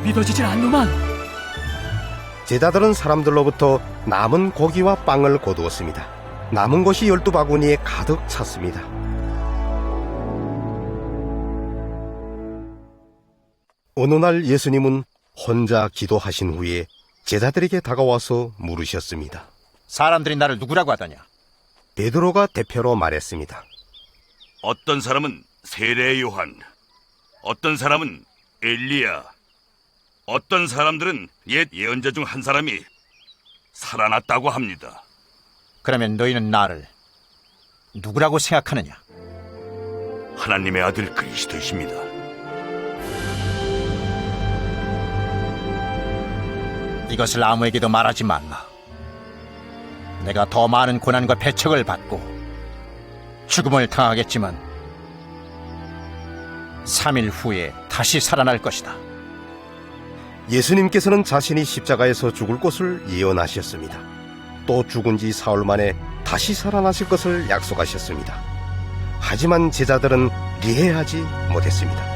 믿어지질 않노만. 제자들은 사람들로부터 남은 고기와 빵을 거두었습니다. 남은 것이 12바구니에 가득 찼습니다. 어느 날 예수님은 혼자 기도하신 후에 제자들에게 다가와서 물으셨습니다. 사람들이 나를 누구라고 하더냐? 베드로가 대표로 말했습니다. 어떤 사람은 세례 요한, 어떤 사람은 엘리야, 어떤 사람들은 옛 예언자 중 한 사람이 살아났다고 합니다. 그러면 너희는 나를 누구라고 생각하느냐? 하나님의 아들 그리스도이십니다. 이것을 아무에게도 말하지 말라. 내가 더 많은 고난과 배척을 받고 죽음을 당하겠지만 3일 후에 다시 살아날 것이다. 예수님께서는 자신이 십자가에서 죽을 것을 예언하셨습니다. 또 죽은 지 사흘 만에 다시 살아나실 것을 약속하셨습니다. 하지만 제자들은 이해하지 못했습니다.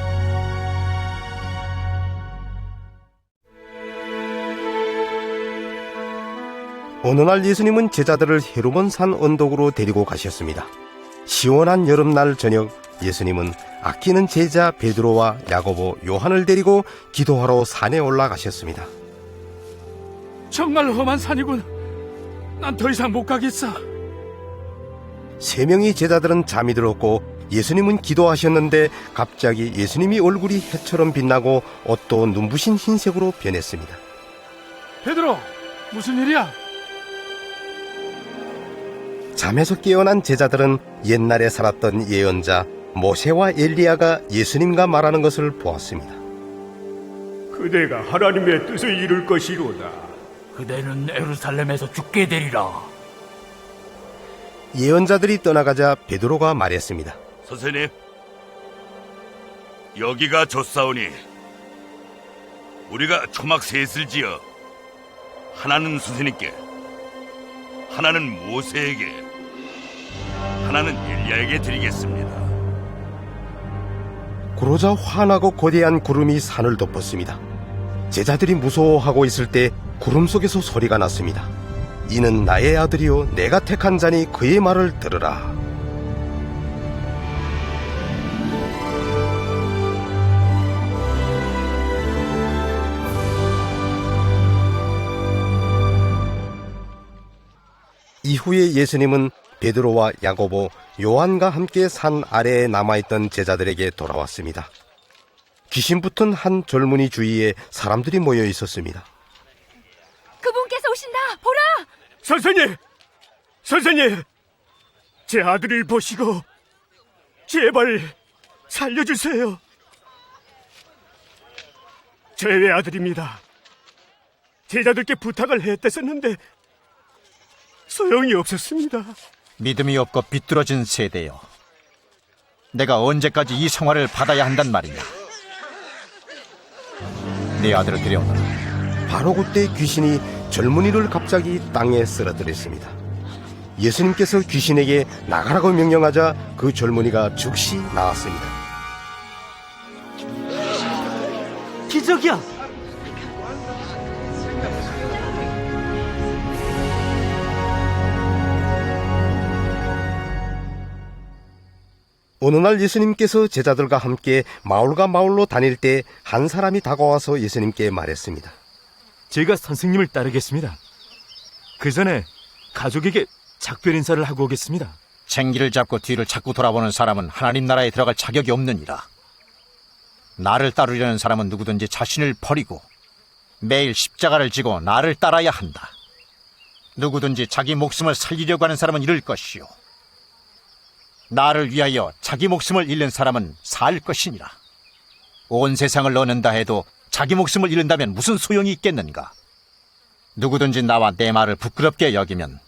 어느 날 예수님은 제자들을 헤르몬 산 언덕으로 데리고 가셨습니다. 시원한 여름날 저녁, 예수님은 아끼는 제자 베드로와 야고보, 요한을 데리고 기도하러 산에 올라가셨습니다. 정말 험한 산이군. 난 더 이상 못 가겠어. 3명의 제자들은 잠이 들었고 예수님은 기도하셨는데 갑자기 예수님이 얼굴이 해처럼 빛나고 옷도 눈부신 흰색으로 변했습니다. 베드로, 무슨 일이야? 잠에서 깨어난 제자들은 옛날에 살았던 예언자 모세와 엘리야가 예수님과 말하는 것을 보았습니다. 그대가 하나님의 뜻을 이룰 것이로다. 그대는 예루살렘에서 죽게 되리라. 예언자들이 떠나가자 베드로가 말했습니다. 선생님, 여기가 좋사오니 우리가 초막 셋을 지어 하나는 선생님께, 하나는 모세에게, 하나는 엘리야에게 드리겠습니다. 그러자 환하고 거대한 구름이 산을 덮었습니다. 제자들이 무서워하고 있을 때 구름 속에서 소리가 났습니다. 이는 나의 아들이요 내가 택한 자니 그의 말을 들으라. 이후에 예수님은 베드로와 야고보, 요한과 함께 산 아래에 남아있던 제자들에게 돌아왔습니다. 귀신 붙은 한 젊은이 주위에 사람들이 모여 있었습니다. 그분께서 오신다. 보라. 선생님! 선생님! 제 아들을 보시고 제발 살려주세요. 제 외아들입니다. 제자들께 부탁을 했댔었는데 소용이 없었습니다. 믿음이 없고 비뚤어진 세대여, 내가 언제까지 이 생활을 받아야 한단 말이냐? 네 아들을 데려오너라. 바로 그때 귀신이 젊은이를 갑자기 땅에 쓰러뜨렸습니다. 예수님께서 귀신에게 나가라고 명령하자 그 젊은이가 즉시 나왔습니다. 기적이야. 어느 날 예수님께서 제자들과 함께 마을과 마을로 다닐 때 한 사람이 다가와서 예수님께 말했습니다. 제가 선생님을 따르겠습니다. 그 전에 가족에게 작별 인사를 하고 오겠습니다. 생기를 잡고 뒤를 자꾸 돌아보는 사람은 하나님 나라에 들어갈 자격이 없느니라. 나를 따르려는 사람은 누구든지 자신을 버리고 매일 십자가를 지고 나를 따라야 한다. 누구든지 자기 목숨을 살리려고 하는 사람은 잃을 것이요, 나를 위하여 자기 목숨을 잃는 사람은 살 것이니라. 온 세상을 얻는다 해도 자기 목숨을 잃는다면 무슨 소용이 있겠는가? 누구든지 나와 내 말을 부끄럽게 여기면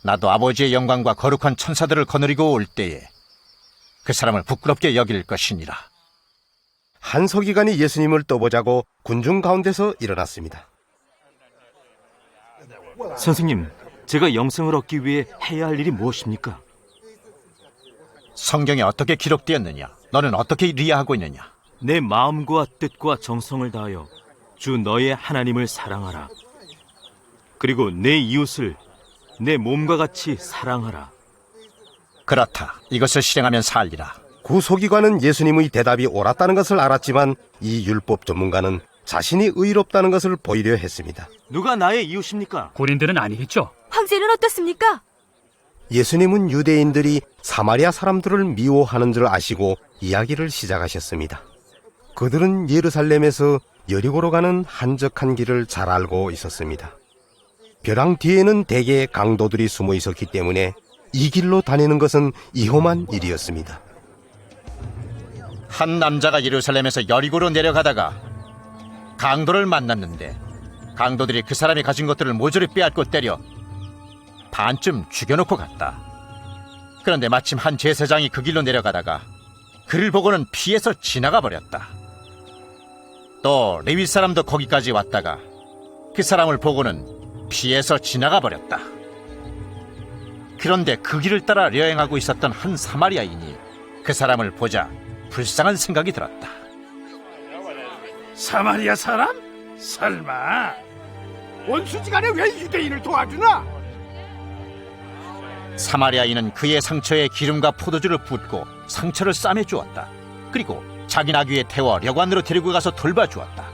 나도 아버지의 영광과 거룩한 천사들을 거느리고 올 때에 그 사람을 부끄럽게 여길 것이니라. 한 서기관이 예수님을 떠보자고 군중 가운데서 일어났습니다. 선생님, 제가 영생을 얻기 위해 해야 할 일이 무엇입니까? 성경에 어떻게 기록되었느냐? 너는 어떻게 이해하고 있느냐? 내 마음과 뜻과 정성을 다하여 주 너의 하나님을 사랑하라. 그리고 내 이웃을 내 몸과 같이 사랑하라. 그렇다. 이것을 실행하면 살리라. 구소기관은 예수님의 대답이 옳았다는 것을 알았지만 이 율법 전문가는 자신이 의롭다는 것을 보이려 했습니다. 누가 나의 이웃입니까? 군인들은 아니겠죠? 황제는 어떻습니까? 예수님은 유대인들이 사마리아 사람들을 미워하는 줄 아시고 이야기를 시작하셨습니다. 그들은 예루살렘에서 여리고로 가는 한적한 길을 잘 알고 있었습니다. 벼랑 뒤에는 대개 강도들이 숨어 있었기 때문에 이 길로 다니는 것은 위험한 일이었습니다. 한 남자가 예루살렘에서 여리고로 내려가다가 강도를 만났는데 강도들이 그 사람이 가진 것들을 모조리 빼앗고 때려 반쯤 죽여놓고 갔다. 그런데 마침 한 제사장이 그 길로 내려가다가 그를 보고는 피해서 지나가 버렸다. 또 레위 사람도 거기까지 왔다가 그 사람을 보고는 피해서 지나가 버렸다. 그런데 그 길을 따라 여행하고 있었던 한 사마리아인이 그 사람을 보자 불쌍한 생각이 들었다. 사마리아 사람? 설마 원수지간에 왜 유대인을 도와주나? 사마리아인은 그의 상처에 기름과 포도주를 붓고 상처를 싸매주었다. 그리고 자기 나귀에 태워 여관으로 데리고 가서 돌봐주었다.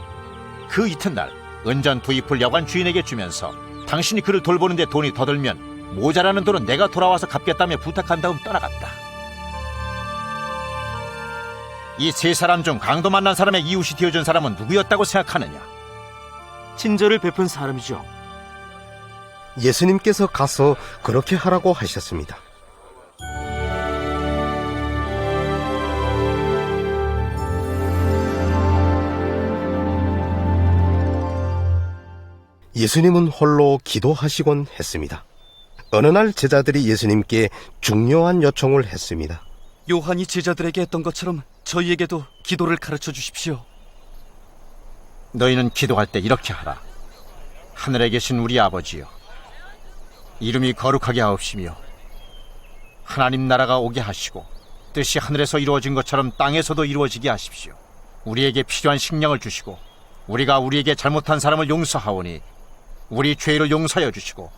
그 이튿날 은전 두 잎을 여관 주인에게 주면서 당신이 그를 돌보는데 돈이 더 들면 모자라는 돈은 내가 돌아와서 갚겠다며 부탁한 다음 떠나갔다. 이 세 사람 중 강도 만난 사람의 이웃이 되어준 사람은 누구였다고 생각하느냐? 친절을 베푼 사람이죠. 예수님께서 가서 그렇게 하라고 하셨습니다. 예수님은 홀로 기도하시곤 했습니다. 어느 날 제자들이 예수님께 중요한 요청을 했습니다. 요한이 제자들에게 했던 것처럼 저희에게도 기도를 가르쳐 주십시오. 너희는 기도할 때 이렇게 하라. 하늘에 계신 우리 아버지여, 이름이 거룩하게 하옵시며 하나님 나라가 오게 하시고 뜻이 하늘에서 이루어진 것처럼 땅에서도 이루어지게 하십시오. 우리에게 필요한 식량을 주시고 우리가 우리에게 잘못한 사람을 용서하오니 우리 죄를 용서하여 주시고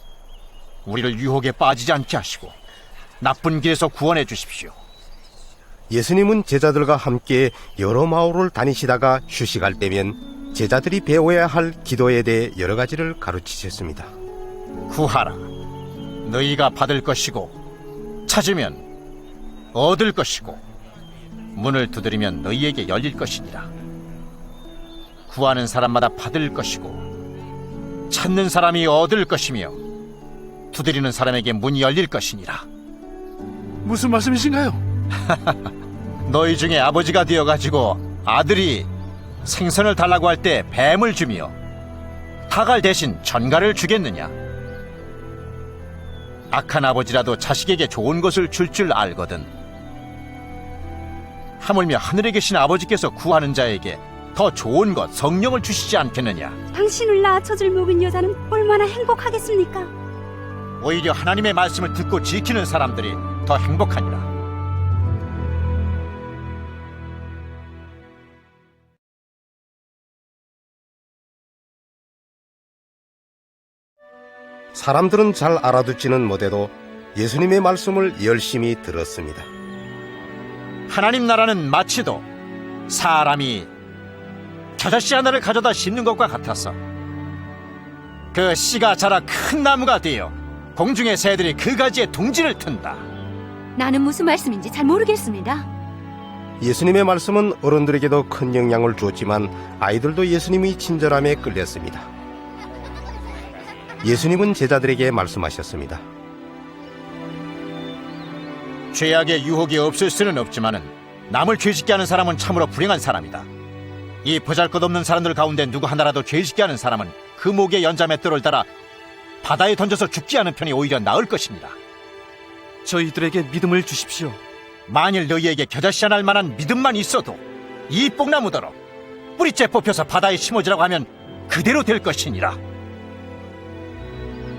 우리를 유혹에 빠지지 않게 하시고 나쁜 길에서 구원해 주십시오. 예수님은 제자들과 함께 여러 마을을 다니시다가 휴식할 때면 제자들이 배워야 할 기도에 대해 여러 가지를 가르치셨습니다. 구하라. 너희가 받을 것이고 찾으면 얻을 것이고 문을 두드리면 너희에게 열릴 것이니라. 구하는 사람마다 받을 것이고 찾는 사람이 얻을 것이며 두드리는 사람에게 문이 열릴 것이니라. 무슨 말씀이신가요? 너희 중에 아버지가 되어가지고 아들이 생선을 달라고 할 때 뱀을 주며 닭알 대신 전갈을 주겠느냐? 악한 아버지라도 자식에게 좋은 것을 줄 줄 알거든. 하물며 하늘에 계신 아버지께서 구하는 자에게 더 좋은 것, 성령을 주시지 않겠느냐? 당신을 낳아 젖을 먹은 여자는 얼마나 행복하겠습니까? 오히려 하나님의 말씀을 듣고 지키는 사람들이 더 행복하니라. 사람들은 잘 알아듣지는 못해도 예수님의 말씀을 열심히 들었습니다. 하나님 나라는 마치도 사람이 겨자씨 하나를 가져다 심는 것과 같아서 그 씨가 자라 큰 나무가 되어 공중의 새들이 그 가지에 둥지를 튼다. 나는 무슨 말씀인지 잘 모르겠습니다. 예수님의 말씀은 어른들에게도 큰 영향을 주었지만 아이들도 예수님의 친절함에 끌렸습니다. 예수님은 제자들에게 말씀하셨습니다. 죄악의 유혹이 없을 수는 없지만은 남을 죄짓게 하는 사람은 참으로 불행한 사람이다. 이 보잘것없는 사람들 가운데 누구 하나라도 죄짓게 하는 사람은 그 목에 연자맷돌을 달아 바다에 던져서 죽게 하는 편이 오히려 나을 것입니다. 저희들에게 믿음을 주십시오. 만일 너희에게 겨자씨 하나 할 만한 믿음만 있어도 이 뽕나무더러 뿌리째 뽑혀서 바다에 심어지라고 하면 그대로 될 것이니라.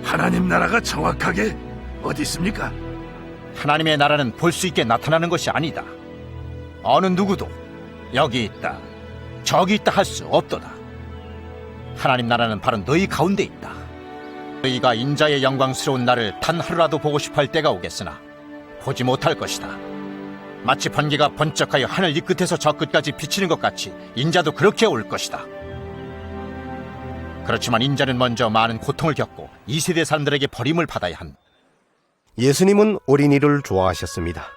하나님 나라가 정확하게 어디 있습니까? 하나님의 나라는 볼 수 있게 나타나는 것이 아니다. 어느 누구도 여기 있다, 저기 있다 할 수 없도다. 하나님 나라는 바로 너희 가운데 있다. 너희가 인자의 영광스러운 날을 단 하루라도 보고 싶어 할 때가 오겠으나 보지 못할 것이다. 마치 번개가 번쩍하여 하늘 이 끝에서 저 끝까지 비치는 것 같이 인자도 그렇게 올 것이다. 그렇지만 인자는 먼저 많은 고통을 겪고 이 세대 사람들에게 버림을 받아야 한다. 예수님은 어린이를 좋아하셨습니다.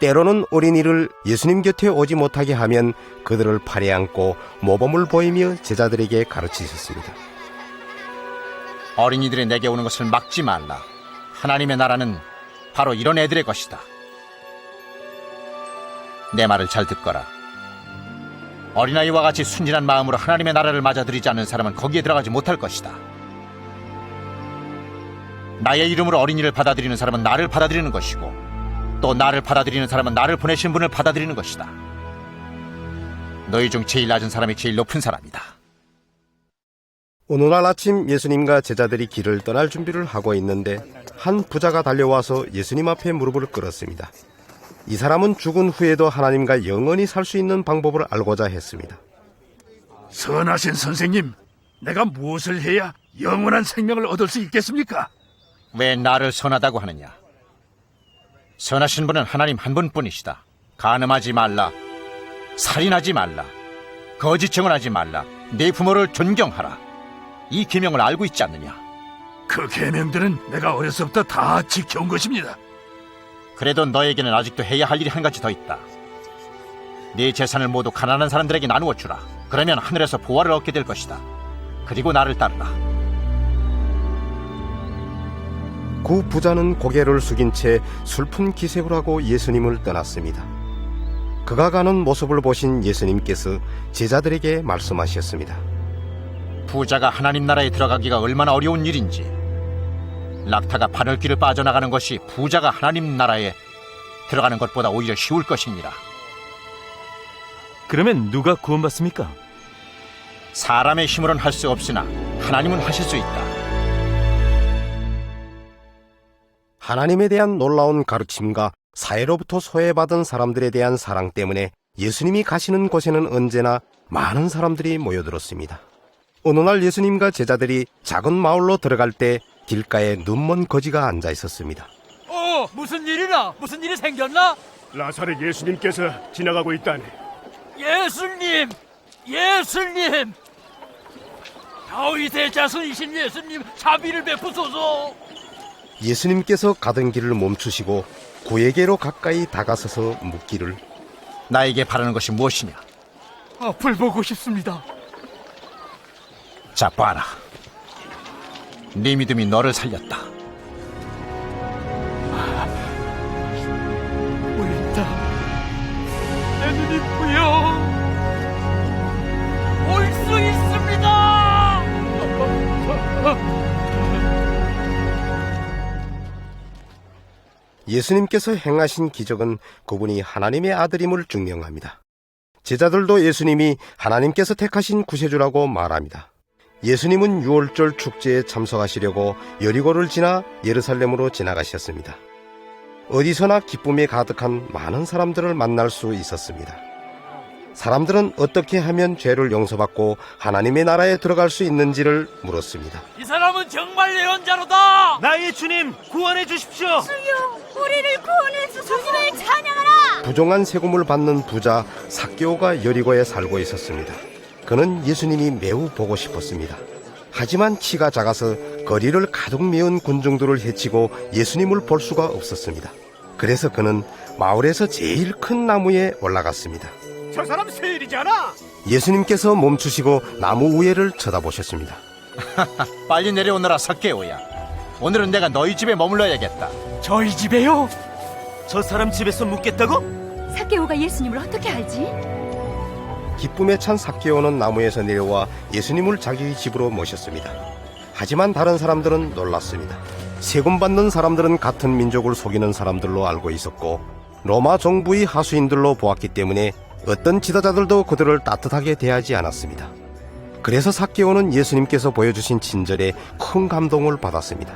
때로는 어린이를 예수님 곁에 오지 못하게 하면 그들을 팔에 안고 모범을 보이며 제자들에게 가르치셨습니다. 어린이들이 내게 오는 것을 막지 말라. 하나님의 나라는 바로 이런 애들의 것이다. 내 말을 잘 듣거라. 어린아이와 같이 순진한 마음으로 하나님의 나라를 맞아들이지 않는 사람은 거기에 들어가지 못할 것이다. 나의 이름으로 어린이를 받아들이는 사람은 나를 받아들이는 것이고, 또 나를 받아들이는 사람은 나를 보내신 분을 받아들이는 것이다. 너희 중 제일 낮은 사람이 제일 높은 사람이다. 어느 날 아침 예수님과 제자들이 길을 떠날 준비를 하고 있는데 한 부자가 달려와서 예수님 앞에 무릎을 꿇었습니다. 이 사람은 죽은 후에도 하나님과 영원히 살 수 있는 방법을 알고자 했습니다. 선하신 선생님, 내가 무엇을 해야 영원한 생명을 얻을 수 있겠습니까? 왜 나를 선하다고 하느냐? 선하신 분은 하나님 한 분뿐이시다. 간음하지 말라, 살인하지 말라, 거짓 증언하지 말라, 네 부모를 존경하라. 이 계명을 알고 있지 않느냐? 그 계명들은 내가 어려서부터 다 지켜온 것입니다. 그래도 너에게는 아직도 해야 할 일이 한 가지 더 있다. 네 재산을 모두 가난한 사람들에게 나누어 주라. 그러면 하늘에서 보화를 얻게 될 것이다. 그리고 나를 따르라. 그 부자는 고개를 숙인 채 슬픈 기색을 하고 예수님을 떠났습니다. 그가 가는 모습을 보신 예수님께서 제자들에게 말씀하셨습니다. 부자가 하나님 나라에 들어가기가 얼마나 어려운 일인지, 낙타가 바늘길을 빠져나가는 것이 부자가 하나님 나라에 들어가는 것보다 오히려 쉬울 것이니라. 그러면 누가 구원받습니까? 사람의 힘으로는 할 수 없으나 하나님은 하실 수 있다. 하나님에 대한 놀라운 가르침과 사회로부터 소외받은 사람들에 대한 사랑 때문에 예수님이 가시는 곳에는 언제나 많은 사람들이 모여들었습니다. 어느 날 예수님과 제자들이 작은 마을로 들어갈 때 길가에 눈먼 거지가 앉아 있었습니다. 무슨 일이나? 무슨 일이 생겼나? 나사렛 예수님께서 지나가고 있다네. 예수님! 예수님! 다윗의 자손이신 예수님, 자비를 베푸소서. 예수님께서 가던 길을 멈추시고 그에게로 가까이 다가서서 묻기를, 나에게 바라는 것이 무엇이냐? 앞을 보고 싶습니다. 자, 봐라. 네 믿음이 너를 살렸다. 옳다. 내 눈이 보여. 올 수 있습니다. 예수님께서 행하신 기적은 그분이 하나님의 아들임을 증명합니다. 제자들도 예수님이 하나님께서 택하신 구세주라고 말합니다. 예수님은 유월절 축제에 참석하시려고 여리고를 지나 예루살렘으로 지나가셨습니다. 어디서나 기쁨에 가득한 많은 사람들을 만날 수 있었습니다. 사람들은 어떻게 하면 죄를 용서받고 하나님의 나라에 들어갈 수 있는지를 물었습니다. 이 사람은 정말 예언자로다. 나의 주님, 구원해 주십시오. 주여, 우리를 구원해 주소서. 주님을 찬양하라. 부정한 세금을 받는 부자 삭개오가 여리고에 살고 있었습니다. 그는 예수님이 매우 보고 싶었습니다. 하지만 키가 작아서 거리를 가득 메운 군중들을 헤치고 예수님을 볼 수가 없었습니다. 그래서 그는 마을에서 제일 큰 나무에 올라갔습니다. 저 사람 세일이잖아. 예수님께서 멈추시고 나무 위에를 쳐다보셨습니다. 빨리 내려오너라, 삭개오야. 오늘은 내가 너희 집에 머물러야겠다. 저희 집에요? 저 사람 집에서 묵겠다고? 삭개오가 예수님을 어떻게 알지? 기쁨에 찬 삭개오는 나무에서 내려와 예수님을 자기 집으로 모셨습니다. 하지만 다른 사람들은 놀랐습니다. 세금 받는 사람들은 같은 민족을 속이는 사람들로 알고 있었고 로마 정부의 하수인들로 보았기 때문에 어떤 지도자들도 그들을 따뜻하게 대하지 않았습니다. 그래서 삭개오는 예수님께서 보여주신 친절에 큰 감동을 받았습니다.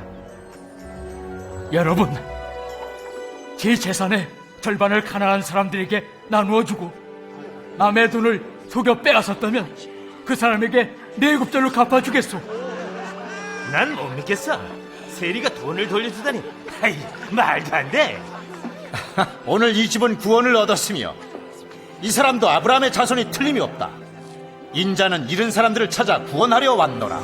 여러분, 제 재산의 절반을 가난한 사람들에게 나누어 주고 남의 돈을 속여 빼앗았다면 그 사람에게 내급절로 갚아주겠소. 난 못 믿겠어. 세리가 돈을 돌려주다니. 아이, 말도 안 돼. 오늘 이 집은 구원을 얻었으며 이 사람도 아브라함의 자손이 틀림이 없다. 인자는 잃은 사람들을 찾아 구원하려 왔노라.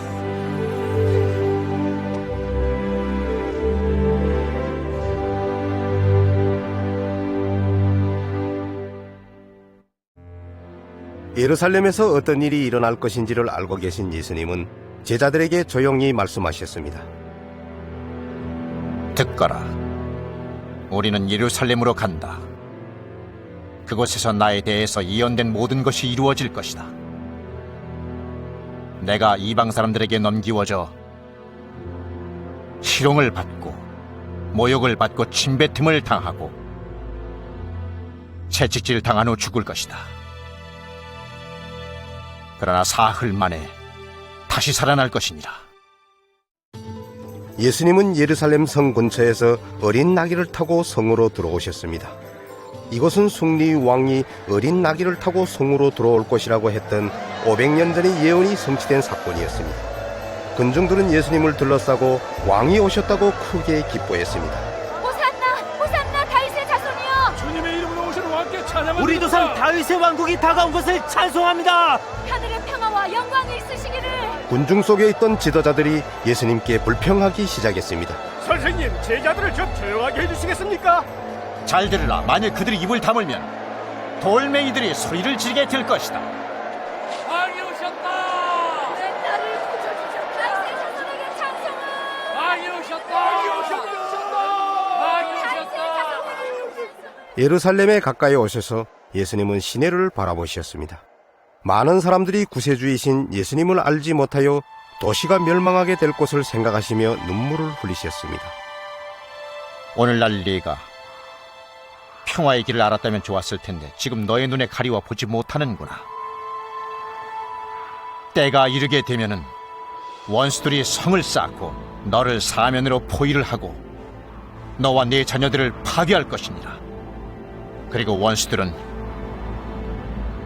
예루살렘에서 어떤 일이 일어날 것인지를 알고 계신 예수님은 제자들에게 조용히 말씀하셨습니다. 듣거라. 우리는 예루살렘으로 간다. 그곳에서 나에 대해서 예언된 모든 것이 이루어질 것이다. 내가 이방 사람들에게 넘기워져 희롱을 받고 모욕을 받고 침뱉음을 당하고 채찍질 당한 후 죽을 것이다. 그러나 사흘 만에 다시 살아날 것이니라. 예수님은 예루살렘 성 근처에서 어린 나귀를 타고 성으로 들어오셨습니다. 이곳은 숭리 왕이 어린 나귀를 타고 성으로 들어올 것이라고 했던 500년 전의 예언이 성취된 사건이었습니다. 군중들은 예수님을 둘러싸고 왕이 오셨다고 크게 기뻐했습니다. 호산나! 호산나! 다윗의 자손이여! 주님의 이름으로 오시는 왕께 찬양합니다. 우리 조상 다윗의 왕국이 다가온 것을 찬송합니다. 하늘의 평화와 영광이 있으시기를! 군중 속에 있던 지도자들이 예수님께 불평하기 시작했습니다. 선생님, 제자들을 좀 조용하게 해주시겠습니까? 잘 들으라. 만일 그들이 입을 다물면 돌멩이들이 소리를 지르게 될 것이다. 왕이 오셨다! 내 딸을 고쳐주셔 다윗의 자손에게 찬송을! 왕이 오셨다! 왕이 오셨다! 왕이 오셨다! 예루살렘에 가까이 오셔서 예수님은 시내를 바라보셨습니다. 많은 사람들이 구세주이신 예수님을 알지 못하여 도시가 멸망하게 될 것을 생각하시며 눈물을 흘리셨습니다. 오늘날 네가 평화의 길을 알았다면 좋았을 텐데 지금 너의 눈에 가리워 보지 못하는구나. 때가 이르게 되면은 원수들이 성을 쌓고 너를 사면으로 포위를 하고 너와 네 자녀들을 파괴할 것이니라. 그리고 원수들은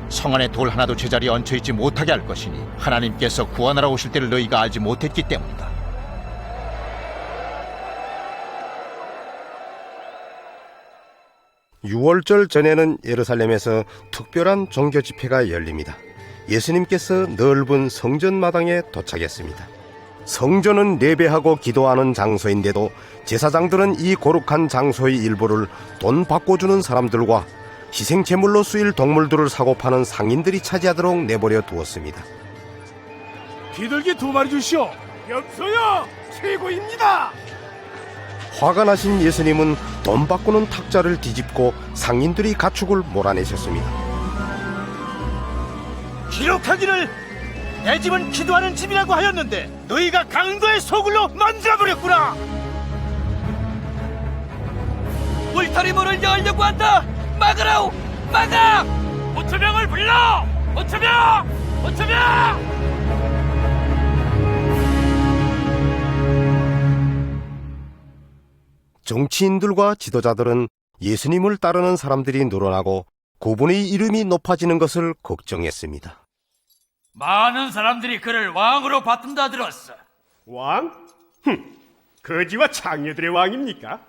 성 안에 돌 하나도 제자리에 얹혀있지 못하게 할 것이니 하나님께서 구원하러 오실 때를 너희가 알지 못했기 때문이다. 유월절 전에는 예루살렘에서 특별한 종교 집회가 열립니다. 예수님께서 넓은 성전 마당에 도착했습니다. 성전은 예배하고 기도하는 장소인데도 제사장들은 이 거룩한 장소의 일부를 돈 바꿔주는 사람들과 희생제물로 쓰일 동물들을 사고 파는 상인들이 차지하도록 내버려 두었습니다. 비둘기 2마리 주시오. 염소요, 최고입니다. 화가 나신 예수님은 돈 바꾸는 탁자를 뒤집고 상인들이 가축을 몰아내셨습니다. 기록하기를 내 집은 기도하는 집이라고 하였는데 너희가 강도의 소굴로 만들어버렸구나. 울타리문을 열려고 한다. 막으라오, 막아! 호투병을 불러! 호투병! 호투병! 정치인들과 지도자들은 예수님을 따르는 사람들이 늘어나고 그분의 이름이 높아지는 것을 걱정했습니다. 많은 사람들이 그를 왕으로 받든다 들었어. 왕? 거지와 창녀들의 왕입니까?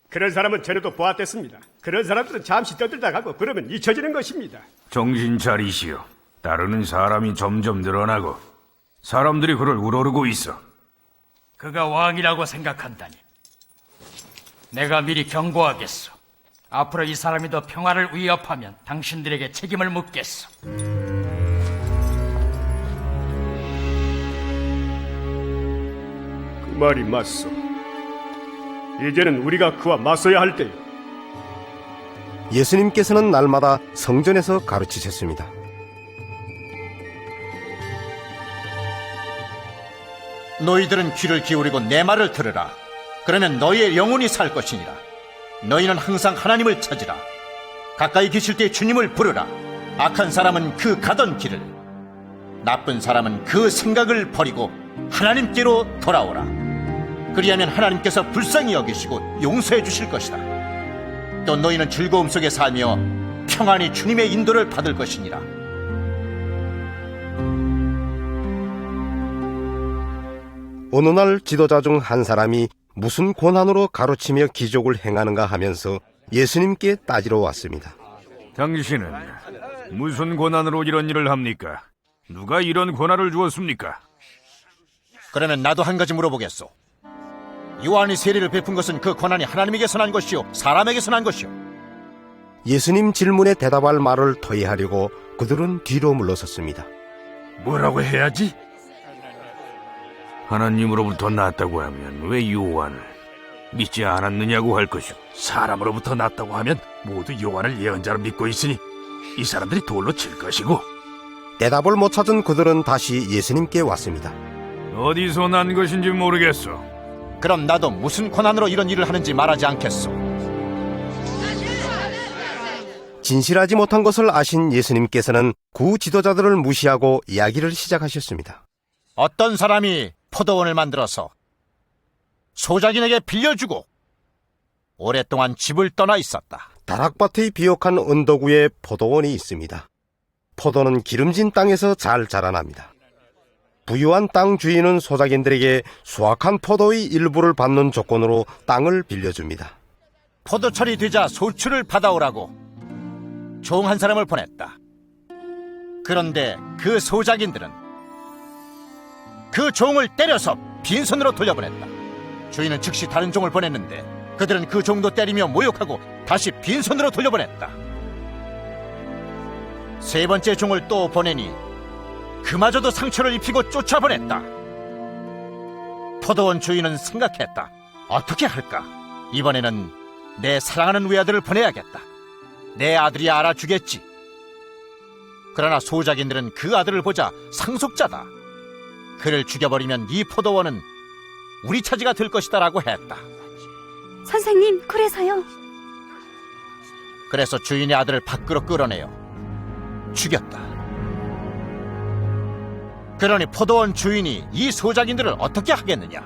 그런 사람은 전에도 보았댔습니다. 그런 사람들은 잠시 떠들다 가고 그러면 잊혀지는 것입니다. 정신 차리시오. 따르는 사람이 점점 늘어나고 사람들이 그를 우러르고 있어. 그가 왕이라고 생각한다니 내가 미리 경고하겠소. 앞으로 이 사람이 더 평화를 위협하면 당신들에게 책임을 묻겠소. 그 말이 맞소. 이제는 우리가 그와 맞서야 할 때요. 예수님께서는 날마다 성전에서 가르치셨습니다. 너희들은 귀를 기울이고 내 말을 들으라. 그러면 너희의 영혼이 살 것이니라. 너희는 항상 하나님을 찾으라. 가까이 계실 때 주님을 부르라. 악한 사람은 그 가던 길을, 나쁜 사람은 그 생각을 버리고 하나님께로 돌아오라. 그리하면 하나님께서 불쌍히 여기시고 용서해 주실 것이다. 또 너희는 즐거움 속에 살며 평안히 주님의 인도를 받을 것이니라. 어느 날 지도자 중 한 사람이 무슨 고난으로 가로치며 기적을 행하는가 하면서 예수님께 따지러 왔습니다. 당신은 무슨 고난으로 이런 일을 합니까? 누가 이런 고난을 주었습니까? 그러면 나도 한 가지 물어보겠소. 요한이 세례를 베푼 것은 그 고난이 하나님에게서 난 것이요 사람에게서 난 것이요? 예수님 질문에 대답할 말을 토해하려고 그들은 뒤로 물러섰습니다. 뭐라고 해야지? 하나님으로부터 났다고 하면 왜 요한을 믿지 않았느냐고 할 것이오. 사람으로부터 났다고 하면 모두 요한을 예언자로 믿고 있으니 이 사람들이 돌로 칠 것이고. 대답을 못 찾은 그들은 다시 예수님께 왔습니다. 어디서 난 것인지 모르겠어. 그럼 나도 무슨 고난으로 이런 일을 하는지 말하지 않겠소. 진실하지 못한 것을 아신 예수님께서는 구 지도자들을 무시하고 이야기를 시작하셨습니다. 어떤 사람이 포도원을 만들어서 소작인에게 빌려주고 오랫동안 집을 떠나 있었다. 다락밭의 비옥한 언덕 위에 포도원이 있습니다. 포도는 기름진 땅에서 잘 자라납니다. 부유한 땅 주인은 소작인들에게 수확한 포도의 일부를 받는 조건으로 땅을 빌려줍니다. 포도철이 되자 소출을 받아오라고 종 한 사람을 보냈다. 그런데 그 소작인들은 그 종을 때려서 빈손으로 돌려보냈다. 주인은 즉시 다른 종을 보냈는데 그들은 그 종도 때리며 모욕하고 다시 빈손으로 돌려보냈다. 세 번째 종을 또 보내니 그마저도 상처를 입히고 쫓아보냈다. 포도원 주인은 생각했다. 어떻게 할까? 이번에는 내 사랑하는 외아들을 보내야겠다. 내 아들이 알아주겠지. 그러나 소작인들은 그 아들을 보자 상속자다. 그를 죽여버리면 이 포도원은 우리 차지가 될 것이다 라고 했다. 선생님, 그래서요? 그래서 주인의 아들을 밖으로 끌어내어 죽였다. 그러니 포도원 주인이 이 소작인들을 어떻게 하겠느냐?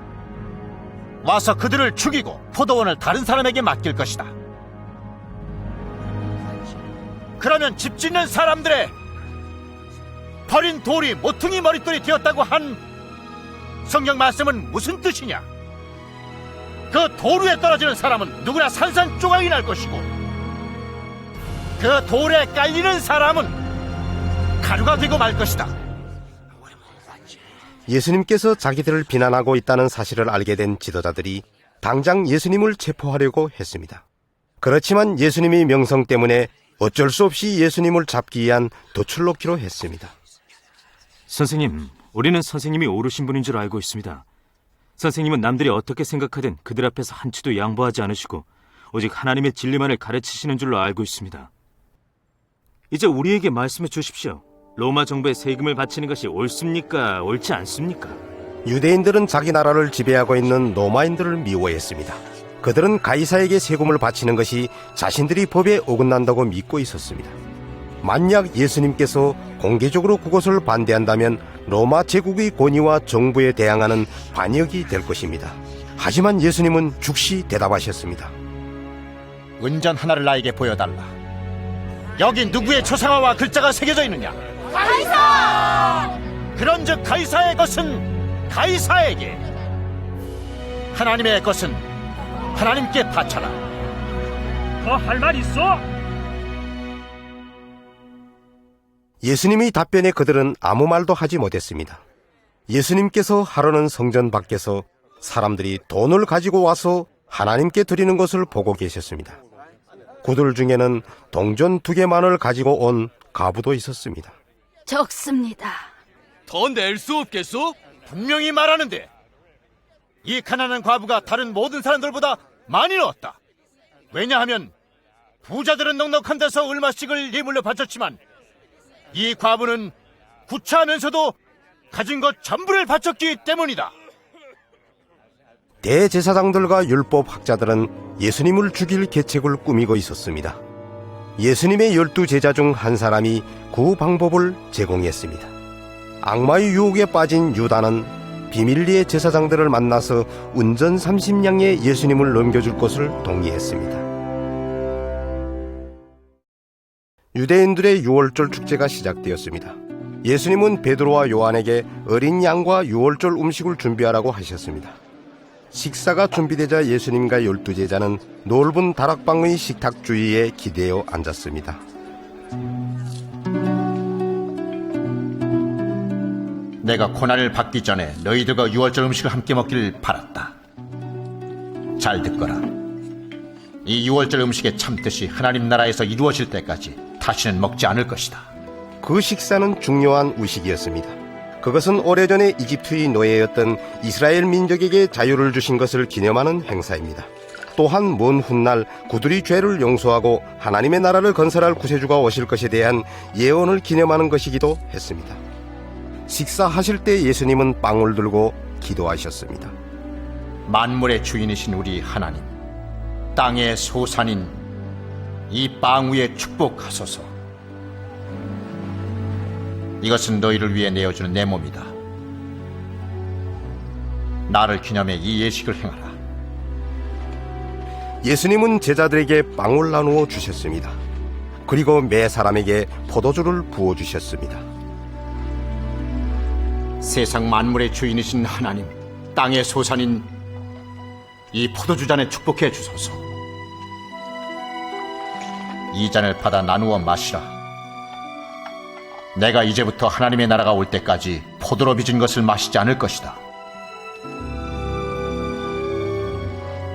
와서 그들을 죽이고 포도원을 다른 사람에게 맡길 것이다. 그러면 집 짓는 사람들의 버린 돌이 모퉁이 머릿돌이 되었다고 한 성경 말씀은 무슨 뜻이냐? 그 돌 위에 떨어지는 사람은 누구나 산산조각이 날 것이고 그 돌에 깔리는 사람은 가루가 되고 말 것이다. 예수님께서 자기들을 비난하고 있다는 사실을 알게 된 지도자들이 당장 예수님을 체포하려고 했습니다. 그렇지만 예수님의 명성 때문에 어쩔 수 없이 예수님을 잡기 위한 도출놓기로 했습니다. 선생님, 우리는 선생님이 옳으신 분인 줄 알고 있습니다. 선생님은 남들이 어떻게 생각하든 그들 앞에서 한치도 양보하지 않으시고 오직 하나님의 진리만을 가르치시는 줄로 알고 있습니다. 이제 우리에게 말씀해 주십시오. 로마 정부에 세금을 바치는 것이 옳습니까? 옳지 않습니까? 유대인들은 자기 나라를 지배하고 있는 로마인들을 미워했습니다. 그들은 가이사에게 세금을 바치는 것이 자신들이 법에 어긋난다고 믿고 있었습니다. 만약 예수님께서 공개적으로 그것을 반대한다면 로마 제국의 권위와 정부에 대항하는 반역이 될 것입니다. 하지만 예수님은 즉시 대답하셨습니다. 은전 하나를 나에게 보여달라. 여기 누구의 초상화와 글자가 새겨져 있느냐? 가이사! 그런즉 가이사의 것은 가이사에게, 하나님의 것은 하나님께 바쳐라. 더 할 말 있어? 예수님의 답변에 그들은 아무 말도 하지 못했습니다. 예수님께서 하루는 성전 밖에서 사람들이 돈을 가지고 와서 하나님께 드리는 것을 보고 계셨습니다. 그들 중에는 동전 2개만을 가지고 온 과부도 있었습니다. 적습니다. 더 낼 수 없겠소? 분명히 말하는데 이 가난한 과부가 다른 모든 사람들보다 많이 넣었다. 왜냐하면 부자들은 넉넉한 데서 얼마씩을 예물로 바쳤지만 이 과부는 구차하면서도 가진 것 전부를 바쳤기 때문이다. 대제사장들과 율법학자들은 예수님을 죽일 계책을 꾸미고 있었습니다. 예수님의 12제자 중 한 사람이 그 방법을 제공했습니다. 악마의 유혹에 빠진 유다는 비밀리에 제사장들을 만나서 운전 30냥의 예수님을 넘겨줄 것을 동의했습니다. 유대인들의 유월절 축제가 시작되었습니다. 예수님은 베드로와 요한에게 어린 양과 유월절 음식을 준비하라고 하셨습니다. 식사가 준비되자 예수님과 12제자는 넓은 다락방의 식탁 주위에 기대어 앉았습니다. 내가 고난을 받기 전에 너희들과 유월절 음식을 함께 먹기를 바랐다. 잘 듣거라. 이 유월절 음식의 참뜻이 하나님 나라에서 이루어질 때까지 다시는 먹지 않을 것이다. 그 식사는 중요한 의식이었습니다. 그것은 오래전에 이집트의 노예였던 이스라엘 민족에게 자유를 주신 것을 기념하는 행사입니다. 또한 먼 훗날 그들이 죄를 용서하고 하나님의 나라를 건설할 구세주가 오실 것에 대한 예언을 기념하는 것이기도 했습니다. 식사하실 때 예수님은 빵을 들고 기도하셨습니다. 만물의 주인이신 우리 하나님, 땅의 소산인 이 빵 위에 축복하소서. 이것은 너희를 위해 내어주는 내 몸이다. 나를 기념해 이 예식을 행하라. 예수님은 제자들에게 빵을 나누어 주셨습니다. 그리고 매 사람에게 포도주를 부어주셨습니다. 세상 만물의 주인이신 하나님, 땅의 소산인 이 포도주 잔에 축복해 주소서. 이 잔을 받아 나누어 마시라. 내가 이제부터 하나님의 나라가 올 때까지 포도로 빚은 것을 마시지 않을 것이다.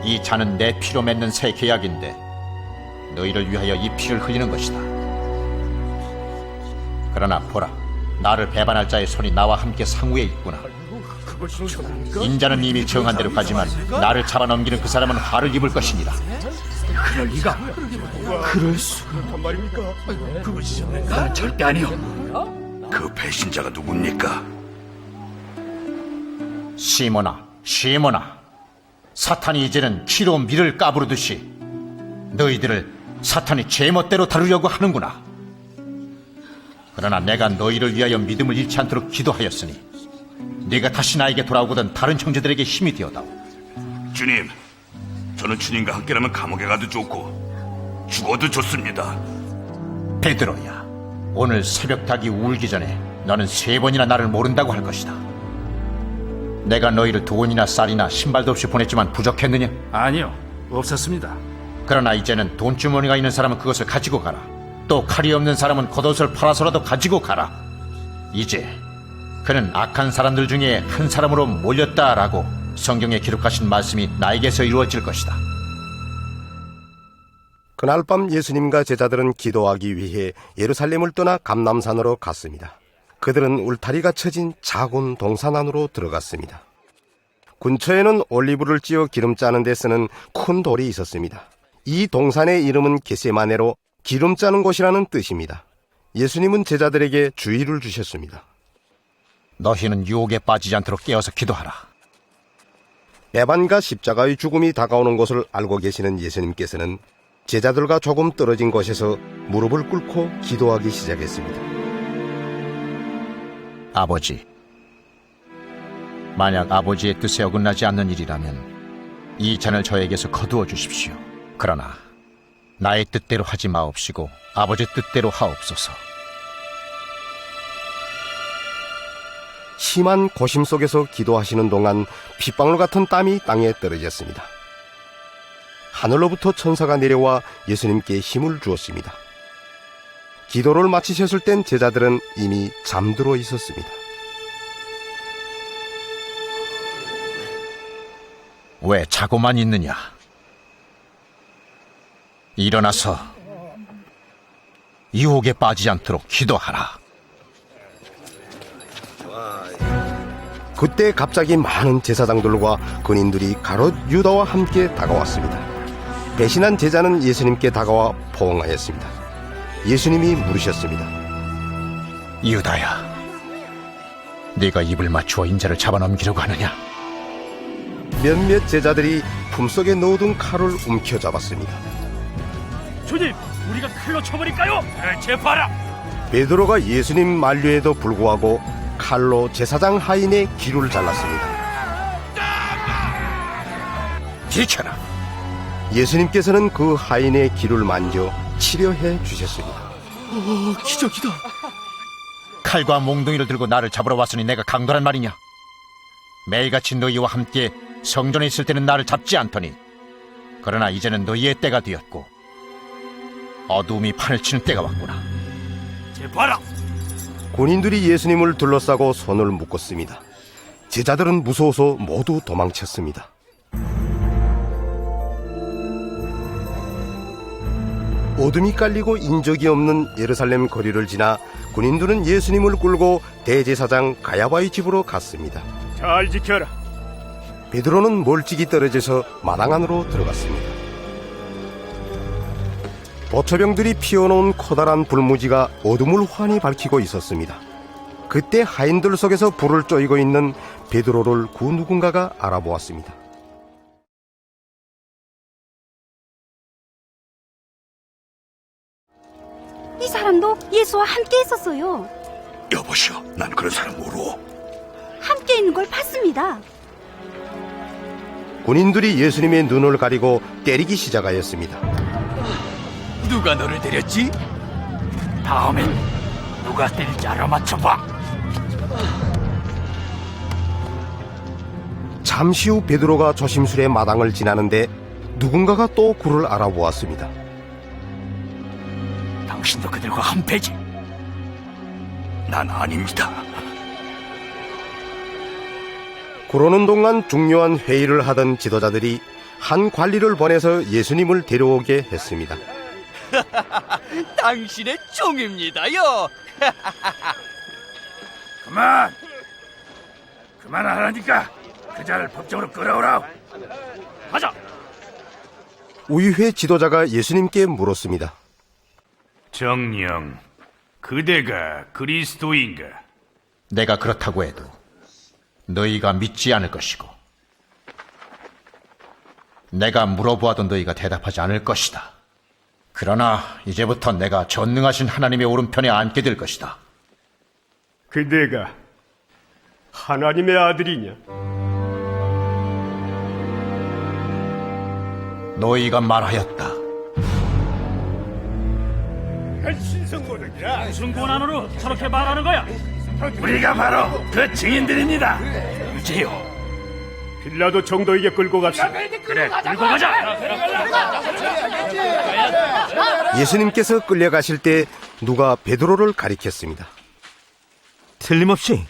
이 잔은 내 피로 맺는 새 계약인데 너희를 위하여 이 피를 흘리는 것이다. 그러나 보라, 나를 배반할 자의 손이 나와 함께 상우에 있구나. 인자는 이미 정한 대로 가지만 나를 잡아넘기는 그 사람은 화를 입을 것이니라. 그럴 리가. 그럴 수. 말입니까? 나는 절대 아니요. 그 배신자가 누굽니까? 시몬아, 시몬아, 사탄이 이제는 키로 밀을 까부르듯이 너희들을 사탄이 제멋대로 다루려고 하는구나. 그러나 내가 너희를 위하여 믿음을 잃지 않도록 기도하였으니 네가 다시 나에게 돌아오거든 다른 형제들에게 힘이 되어다오. 주님, 저는 주님과 함께라면 감옥에 가도 좋고 죽어도 좋습니다. 베드로야, 오늘 새벽닭이 울기 전에 너는 3번이나 나를 모른다고 할 것이다. 내가 너희를 돈이나 쌀이나 신발도 없이 보냈지만 부족했느냐? 아니요, 없었습니다. 그러나 이제는 돈주머니가 있는 사람은 그것을 가지고 가라. 또 칼이 없는 사람은 겉옷을 팔아서라도 가지고 가라. 이제 그는 악한 사람들 중에 한 사람으로 몰렸다라고 성경에 기록하신 말씀이 나에게서 이루어질 것이다. 그날 밤 예수님과 제자들은 기도하기 위해 예루살렘을 떠나 감람산으로 갔습니다. 그들은 울타리가 쳐진 작은 동산 안으로 들어갔습니다. 근처에는 올리브를 찧어 기름 짜는 데 쓰는 큰 돌이 있었습니다. 이 동산의 이름은 겟세마네로 기름 짜는 곳이라는 뜻입니다. 예수님은 제자들에게 주의를 주셨습니다. 너희는 유혹에 빠지지 않도록 깨어서 기도하라. 배반과 십자가의 죽음이 다가오는 것을 알고 계시는 예수님께서는 제자들과 조금 떨어진 곳에서 무릎을 꿇고 기도하기 시작했습니다. 아버지, 만약 아버지의 뜻에 어긋나지 않는 일이라면 이 잔을 저에게서 거두어 주십시오. 그러나 나의 뜻대로 하지 마옵시고 아버지 뜻대로 하옵소서. 심한 고심 속에서 기도하시는 동안 핏방울 같은 땀이 땅에 떨어졌습니다. 하늘로부터 천사가 내려와 예수님께 힘을 주었습니다. 기도를 마치셨을 땐 제자들은 이미 잠들어 있었습니다. 왜 자고만 있느냐? 일어나서 유혹에 빠지지 않도록 기도하라. 그때 갑자기 많은 제사장들과 근인들이 가롯 유다와 함께 다가왔습니다. 배신한 제자는 예수님께 다가와 포옹하였습니다. 예수님이 물으셨습니다. 유다야, 네가 입을 맞추어 인자를 잡아넘기려고 하느냐? 몇몇 제자들이 품속에 넣어둔 칼을 움켜잡았습니다. 주님, 우리가 칼로 쳐버릴까요? 제발아! 베드로가 예수님 만류에도 불구하고 칼로 제사장 하인의 귀를 잘랐습니다. 비켜라. 예수님께서는 그 하인의 귀를 만져 치료해 주셨습니다. 기적이다. 칼과 몽둥이를 들고 나를 잡으러 왔으니 내가 강도란 말이냐? 매일같이 너희와 함께 성전에 있을 때는 나를 잡지 않더니, 그러나 이제는 너희의 때가 되었고 어두움이 판을 치는 때가 왔구나. 제발아. 군인들이 예수님을 둘러싸고 손을 묶었습니다. 제자들은 무서워서 모두 도망쳤습니다. 어둠이 깔리고 인적이 없는 예루살렘 거리를 지나 군인들은 예수님을 끌고 대제사장 가야바의 집으로 갔습니다. 잘 지켜라. 베드로는 멀찍이 떨어져서 마당 안으로 들어갔습니다. 보초병들이 피워놓은 커다란 불무지가 어둠을 환히 밝히고 있었습니다. 그때 하인들 속에서 불을 쬐고 있는 베드로를 그 누군가가 알아보았습니다. 이 사람도 예수와 함께 있었어요. 여보시오, 난 그런 사람 모르오. 함께 있는 걸 봤습니다. 군인들이 예수님의 눈을 가리고 때리기 시작하였습니다. 누가 너를 때렸지? 다음엔 누가 때릴지 알아맞혀봐. 잠시 후 베드로가 조심스레 마당을 지나는데 누군가가 또 그를 알아보았습니다. 당신도 그들과 한패지? 난 아닙니다. 그러는 동안 중요한 회의를 하던 지도자들이 한 관리를 보내서 예수님을 데려오게 했습니다. 당신의 종입니다요. 그만하라니까. 그 자를 법정으로 끌어오라. 가자. 의회 지도자가 예수님께 물었습니다. 정령, 그대가 그리스도인가? 내가 그렇다고 해도 너희가 믿지 않을 것이고, 내가 물어보아도 너희가 대답하지 않을 것이다. 그러나 이제부터 내가 전능하신 하나님의 오른편에 앉게 될 것이다. 그대가 하나님의 아들이냐? 너희가 말하였다. 신성모독이라. 무슨 권한으로 저렇게 말하는 거야? 우리가 바로 그 증인들입니다. 유재요. 빌라도 정도에게 끌고 갑시다. 그래, 끌고 가자. 예수님께서 끌려가실 때 누가 베드로를 가리켰습니다. 틀림없이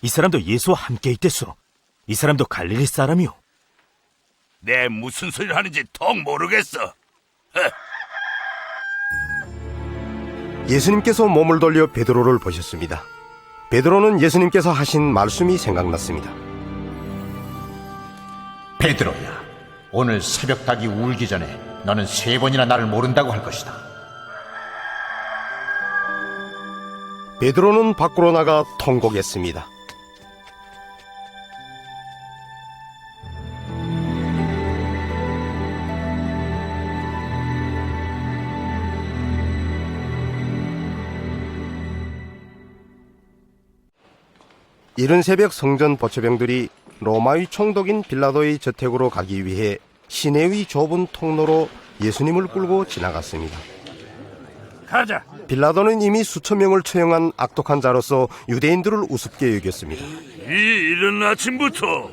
이 사람도 예수와 함께 있댔소. 이 사람도 갈릴리 사람이오. 내 무슨 소리를 하는지 통 모르겠어. 예수님께서 몸을 돌려 베드로를 보셨습니다. 베드로는 예수님께서 하신 말씀이 생각났습니다. 베드로야, 오늘 새벽 닭이 울기 전에 너는 3번이나 나를 모른다고 할 것이다. 베드로는 밖으로 나가 통곡했습니다. 이른 새벽 성전 보초병들이 로마의 총독인 빌라도의 저택으로 가기 위해 시내의 좁은 통로로 예수님을 끌고 지나갔습니다. 가자. 빌라도는 이미 수천 명을 처형한 악독한 자로서 유대인들을 우습게 여겼습니다. 이 이른 아침부터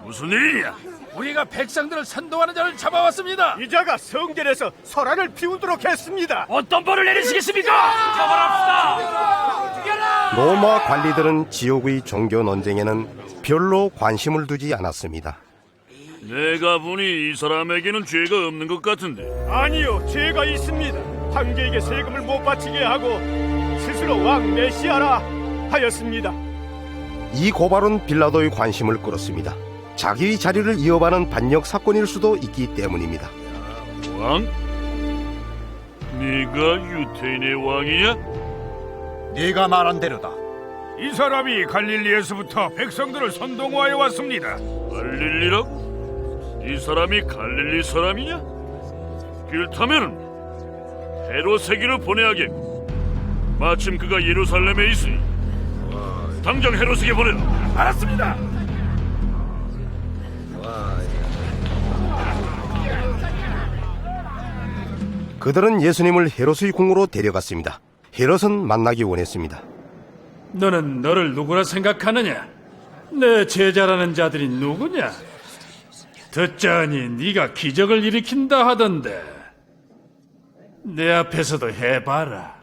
무슨 일이냐? 우리가 백성들을 선동하는 자를 잡아왔습니다. 이 자가 성전에서 소란을 피우도록 했습니다. 어떤 벌을 내리시겠습니까? 처벌합시다. 로마 관리들은 지옥의 종교 논쟁에는 별로 관심을 두지 않았습니다. 내가 보니 이 사람에게는 죄가 없는 것 같은데. 아니요, 죄가 있습니다. 황제에게 세금을 못 바치게 하고 스스로 왕 메시아라 하였습니다. 이 고발은 빌라도의 관심을 끌었습니다. 자기의 자리를 이어받는 반역 사건일 수도 있기 때문입니다. 왕? 네가 유태인의 왕이야? 네가 말한 대로다. 이 사람이 갈릴리에서부터 백성들을 선동하여 왔습니다. 갈릴리라고? 이 사람이 갈릴리 사람이냐? 그렇다면 헤롯에게로 보내야겠고, 마침 그가 예루살렘에 있으니 당장 헤롯에게 보내라. 알았습니다. 그들은 예수님을 헤롯의 궁으로 데려갔습니다. 헤롯은 만나기 원했습니다. 너는 너를 누구라 생각하느냐? 내 제자라는 자들이 누구냐? 듣자하니 네가 기적을 일으킨다 하던데 내 앞에서도 해봐라.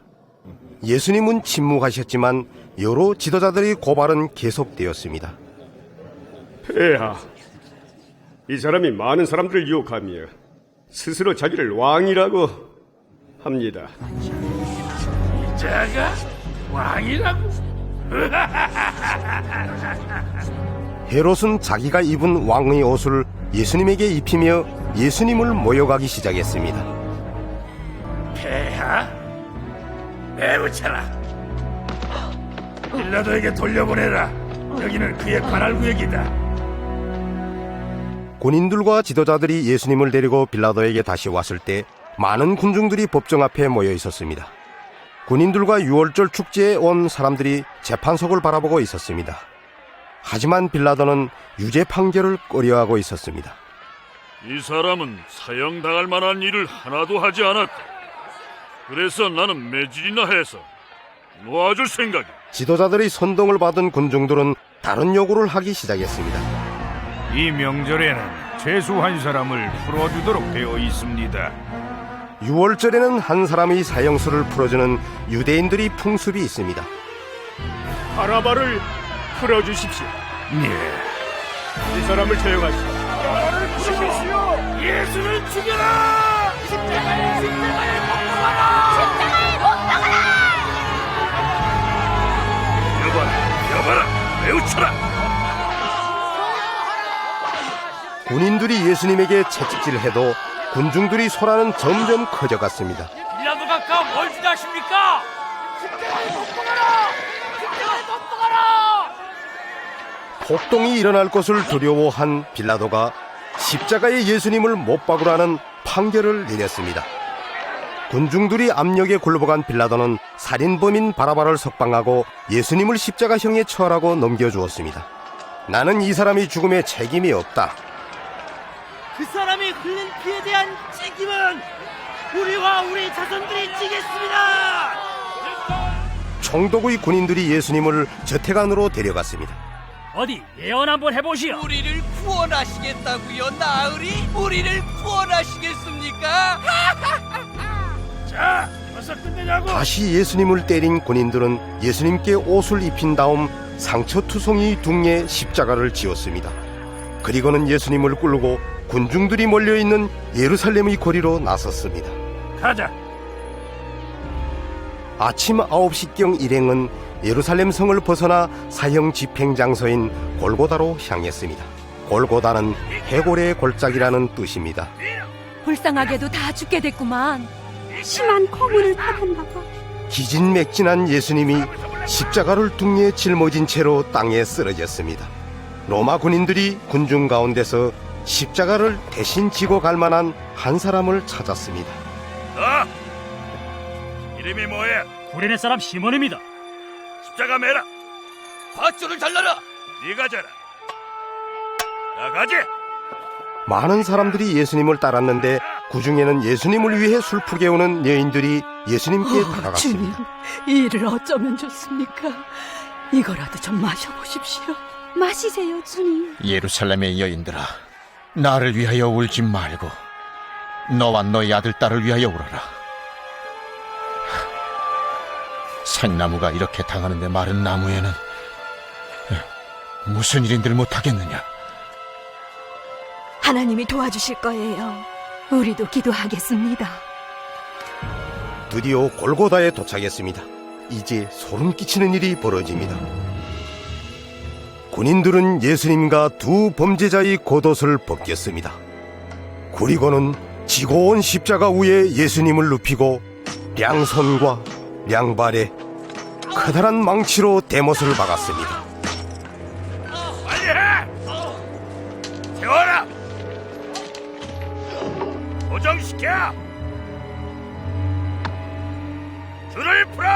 예수님은 침묵하셨지만 여러 지도자들의 고발은 계속되었습니다. 폐하, 이 사람이 많은 사람들을 유혹하며 스스로 자기를 왕이라고 합니다. 자가 왕이라고? 헤롯은 자기가 입은 왕의 옷을 예수님에게 입히며 예수님을 모욕하기 시작했습니다. 폐하, 내우쳐라. 빌라도에게 돌려보내라. 여기는 그의 관할 구역이다. 군인들과 지도자들이 예수님을 데리고 빌라도에게 다시 왔을 때 많은 군중들이 법정 앞에 모여 있었습니다. 군인들과 유월절 축제에 온 사람들이 재판석을 바라보고 있었습니다. 하지만 빌라도는 유죄 판결을 꺼려하고 있었습니다. 이 사람은 사형당할 만한 일을 하나도 하지 않았다. 그래서 나는 매질이나 해서 놓아줄 생각이야. 지도자들의 선동을 받은 군중들은 다른 요구를 하기 시작했습니다. 이 명절에는 죄수 한 사람을 풀어주도록 되어 있습니다. 유월절에는 한 사람의 사형수를 풀어주는 유대인들의 풍습이 있습니다. 바라바를 풀어주십시오. 예. 이 사람을 처형하시오. 바라바를 풀어주시오. 예수를 죽여라. 십자가에 못 박아라. 십자가에 못 박아라. 여봐라, 매우쳐라. 군인들이 예수님에게 채찍질해도 군중들이 소란은 점점 커져갔습니다. 빌라도가 뭘 주장하십니까? 십자가에 못 박아라. 십자가에 못 박아라. 폭동이 일어날 것을 두려워한 빌라도가 십자가에 예수님을 못 박으라는 판결을 내렸습니다. 군중들이 압력에 굴복한 빌라도는 살인범인 바라바를 석방하고 예수님을 십자가형에 처하라고 넘겨주었습니다. 나는 이 사람이 죽음에 책임이 없다. 그 사람이 흘린 피에 대한 책임은 우리와 우리 자손들이 지겠습니다. 총독의 군인들이 예수님을 저택 안으로 데려갔습니다. 어디 예언 한번 해보시오. 우리를 구원하시겠다고요, 나으리? 우리를 구원하시겠습니까? 자, 어서 끝내자고. 다시 예수님을 때린 군인들은 예수님께 옷을 입힌 다음 상처투성이 둥에 십자가를 지었습니다. 그리고는 예수님을 끌고 군중들이 몰려있는 예루살렘의 거리로 나섰습니다. 가자. 아침 9시경 일행은 예루살렘 성을 벗어나 사형 집행 장소인 골고다로 향했습니다. 골고다는 해골의 골짜기라는 뜻입니다. 불쌍하게도 다 죽게 됐구만. 심한 고문을 받았나 봐. 기진맥진한 예수님이 십자가를 둥에 짊어진 채로 땅에 쓰러졌습니다. 로마 군인들이 군중 가운데서 십자가를 대신 지고 갈 만한 한 사람을 찾았습니다. 너 이름이 뭐야? 구레네 사람 시몬입니다. 십자가 매라. 밧줄을 잘라라. 네가 자라. 나가지. 많은 사람들이 예수님을 따랐는데 그중에는 예수님을 위해 술풀게 오는 여인들이 예수님께 다가갔습니다. 주님, 이 일을 어쩌면 좋습니까? 이거라도 좀 마셔보십시오. 마시세요, 주님. 예루살렘의 여인들아, 나를 위하여 울지 말고 너와 너희 아들 딸을 위하여 울어라. 생나무가 이렇게 당하는데 마른 나무에는 무슨 일인들 못하겠느냐? 하나님이 도와주실 거예요. 우리도 기도하겠습니다. 드디어 골고다에 도착했습니다. 이제 소름 끼치는 일이 벌어집니다. 군인들은 예수님과 두 범죄자의 겉옷을 벗겼습니다. 그리고는 지고 온 십자가 위에 예수님을 눕히고 양손과 양발에 커다란 망치로 대못을 박았습니다. 빨리 해. 세워라. 고정시켜. 줄을 풀어!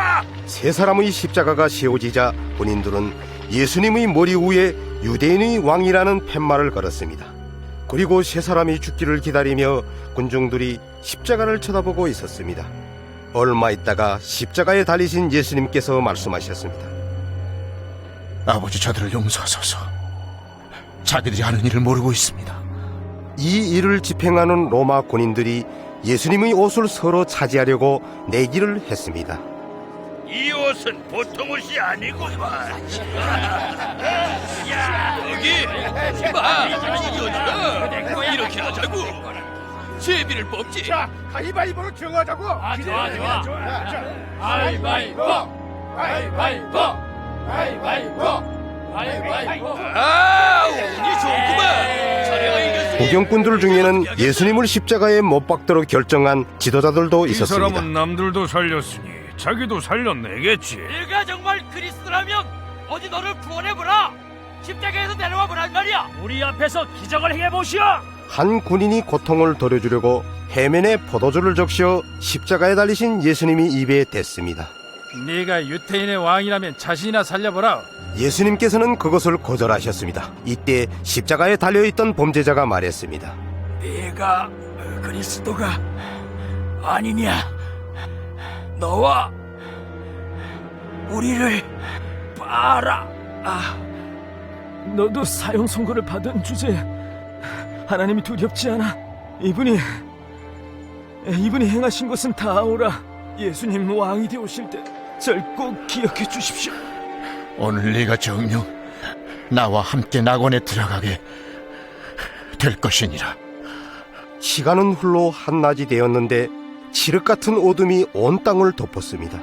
세 사람의 십자가가 세워지자 군인들은 예수님의 머리 위에 유대인의 왕이라는 팻말을 걸었습니다. 그리고 세 사람이 죽기를 기다리며 군중들이 십자가를 쳐다보고 있었습니다. 얼마 있다가 십자가에 달리신 예수님께서 말씀하셨습니다. 아버지, 저들을 용서하소서. 자기들이 하는 일을 모르고 있습니다. 이 일을 집행하는 로마 군인들이 예수님의 옷을 서로 차지하려고 내기를 했습니다. 이 옷은 보통 옷이 아니구만. 야, 여기 봐, 이렇게 하자고. 제비를 뽑지. 자, 가위바위보로 정하자고. 좋아. 가위바위보. 아, 운이 좋구만. 자네가 이겼으니. 구경꾼들 중에는 예수님을 십자가에 못 박도록 결정한 지도자들도 이 있었습니다. 사람은 남들도 살렸으니 자기도 살려내겠지. 네가 정말 그리스도라면 어디 너를 구원해보라. 십자가에서 내려와 보란 말이야. 우리 앞에서 기적을 행해보시오. 한 군인이 고통을 덜어주려고 해면에 포도주를 적셔 십자가에 달리신 예수님이 입에 댔습니다. 네가 유태인의 왕이라면 자신이나 살려보라. 예수님께서는 그것을 거절하셨습니다. 이때 십자가에 달려있던 범죄자가 말했습니다. 네가 그리스도가 아니냐? 너와 우리를 봐라. 너도 사형 선고를 받은 주제에 하나님이 두렵지 않아? 이분이 행하신 것은 다 아오라. 예수님 왕이 되오실 때 절 꼭 기억해 주십시오. 오늘 네가 정녕 나와 함께 낙원에 들어가게 될 것이니라. 시간은 훌로 한낮이 되었는데 칠흑 같은 어둠이 온 땅을 덮었습니다.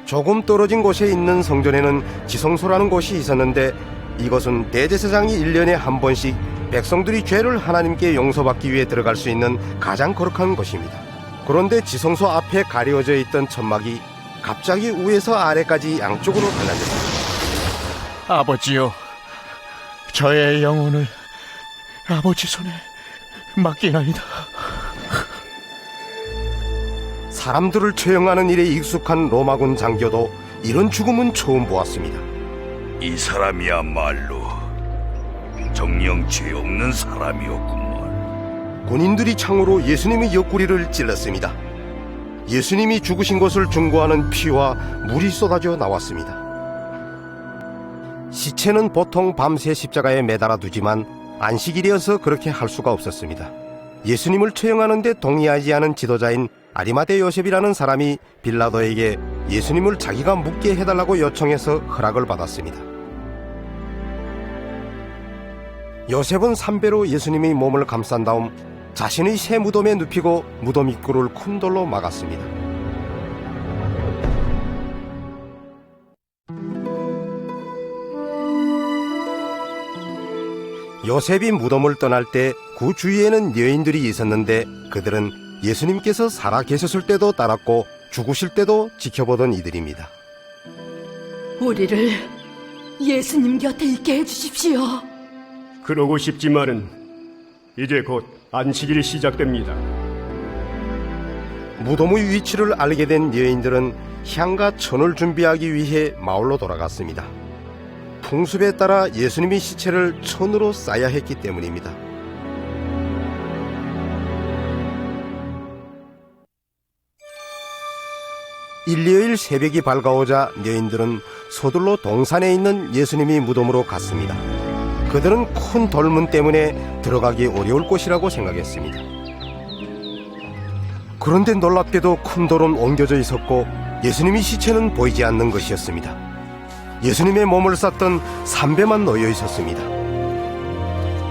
조금 떨어진 곳에 있는 성전에는 지성소라는 곳이 있었는데 이것은 대제사장이 1년에 한 번씩 백성들이 죄를 하나님께 용서받기 위해 들어갈 수 있는 가장 거룩한 곳입니다. 그런데 지성소 앞에 가려져 있던 천막이 갑자기 위에서 아래까지 양쪽으로 갈라졌습니다. 아버지요, 저의 영혼을 아버지 손에 맡기나이다. 사람들을 처형하는 일에 익숙한 로마군 장교도 이런 죽음은 처음 보았습니다. 이 사람이야말로 정령 죄 없는 사람이었구먼. 군인들이 창으로 예수님의 옆구리를 찔렀습니다. 예수님이 죽으신 것을 증거하는 피와 물이 쏟아져 나왔습니다. 시체는 보통 밤새 십자가에 매달아 두지만 안식일이어서 그렇게 할 수가 없었습니다. 예수님을 처형하는 데 동의하지 않은 지도자인 아리마대 요셉이라는 사람이 빌라도에게 예수님을 자기가 묻게 해달라고 요청해서 허락을 받았습니다. 요셉은 삼배로 예수님의 몸을 감싼 다음 자신의 새 무덤에 눕히고 무덤 입구를 큰 돌로 막았습니다. 요셉이 무덤을 떠날 때 그 주위에는 여인들이 있었는데 그들은 예수님께서 살아 계셨을 때도 따랐고 죽으실 때도 지켜보던 이들입니다. 우리를 예수님 곁에 있게 해주십시오. 그러고 싶지만은 이제 곧 안식일이 시작됩니다. 무덤의 위치를 알게 된 여인들은 향과 천을 준비하기 위해 마을로 돌아갔습니다. 풍습에 따라 예수님의 시체를 천으로 쌓아야 했기 때문입니다. 일요일 새벽이 밝아오자 여인들은 서둘러 동산에 있는 예수님의 무덤으로 갔습니다. 그들은 큰 돌문 때문에 들어가기 어려울 곳이라고 생각했습니다. 그런데 놀랍게도 큰 돌은 옮겨져 있었고 예수님의 시체는 보이지 않는 것이었습니다. 예수님의 몸을 쌌던 삼배만 놓여 있었습니다.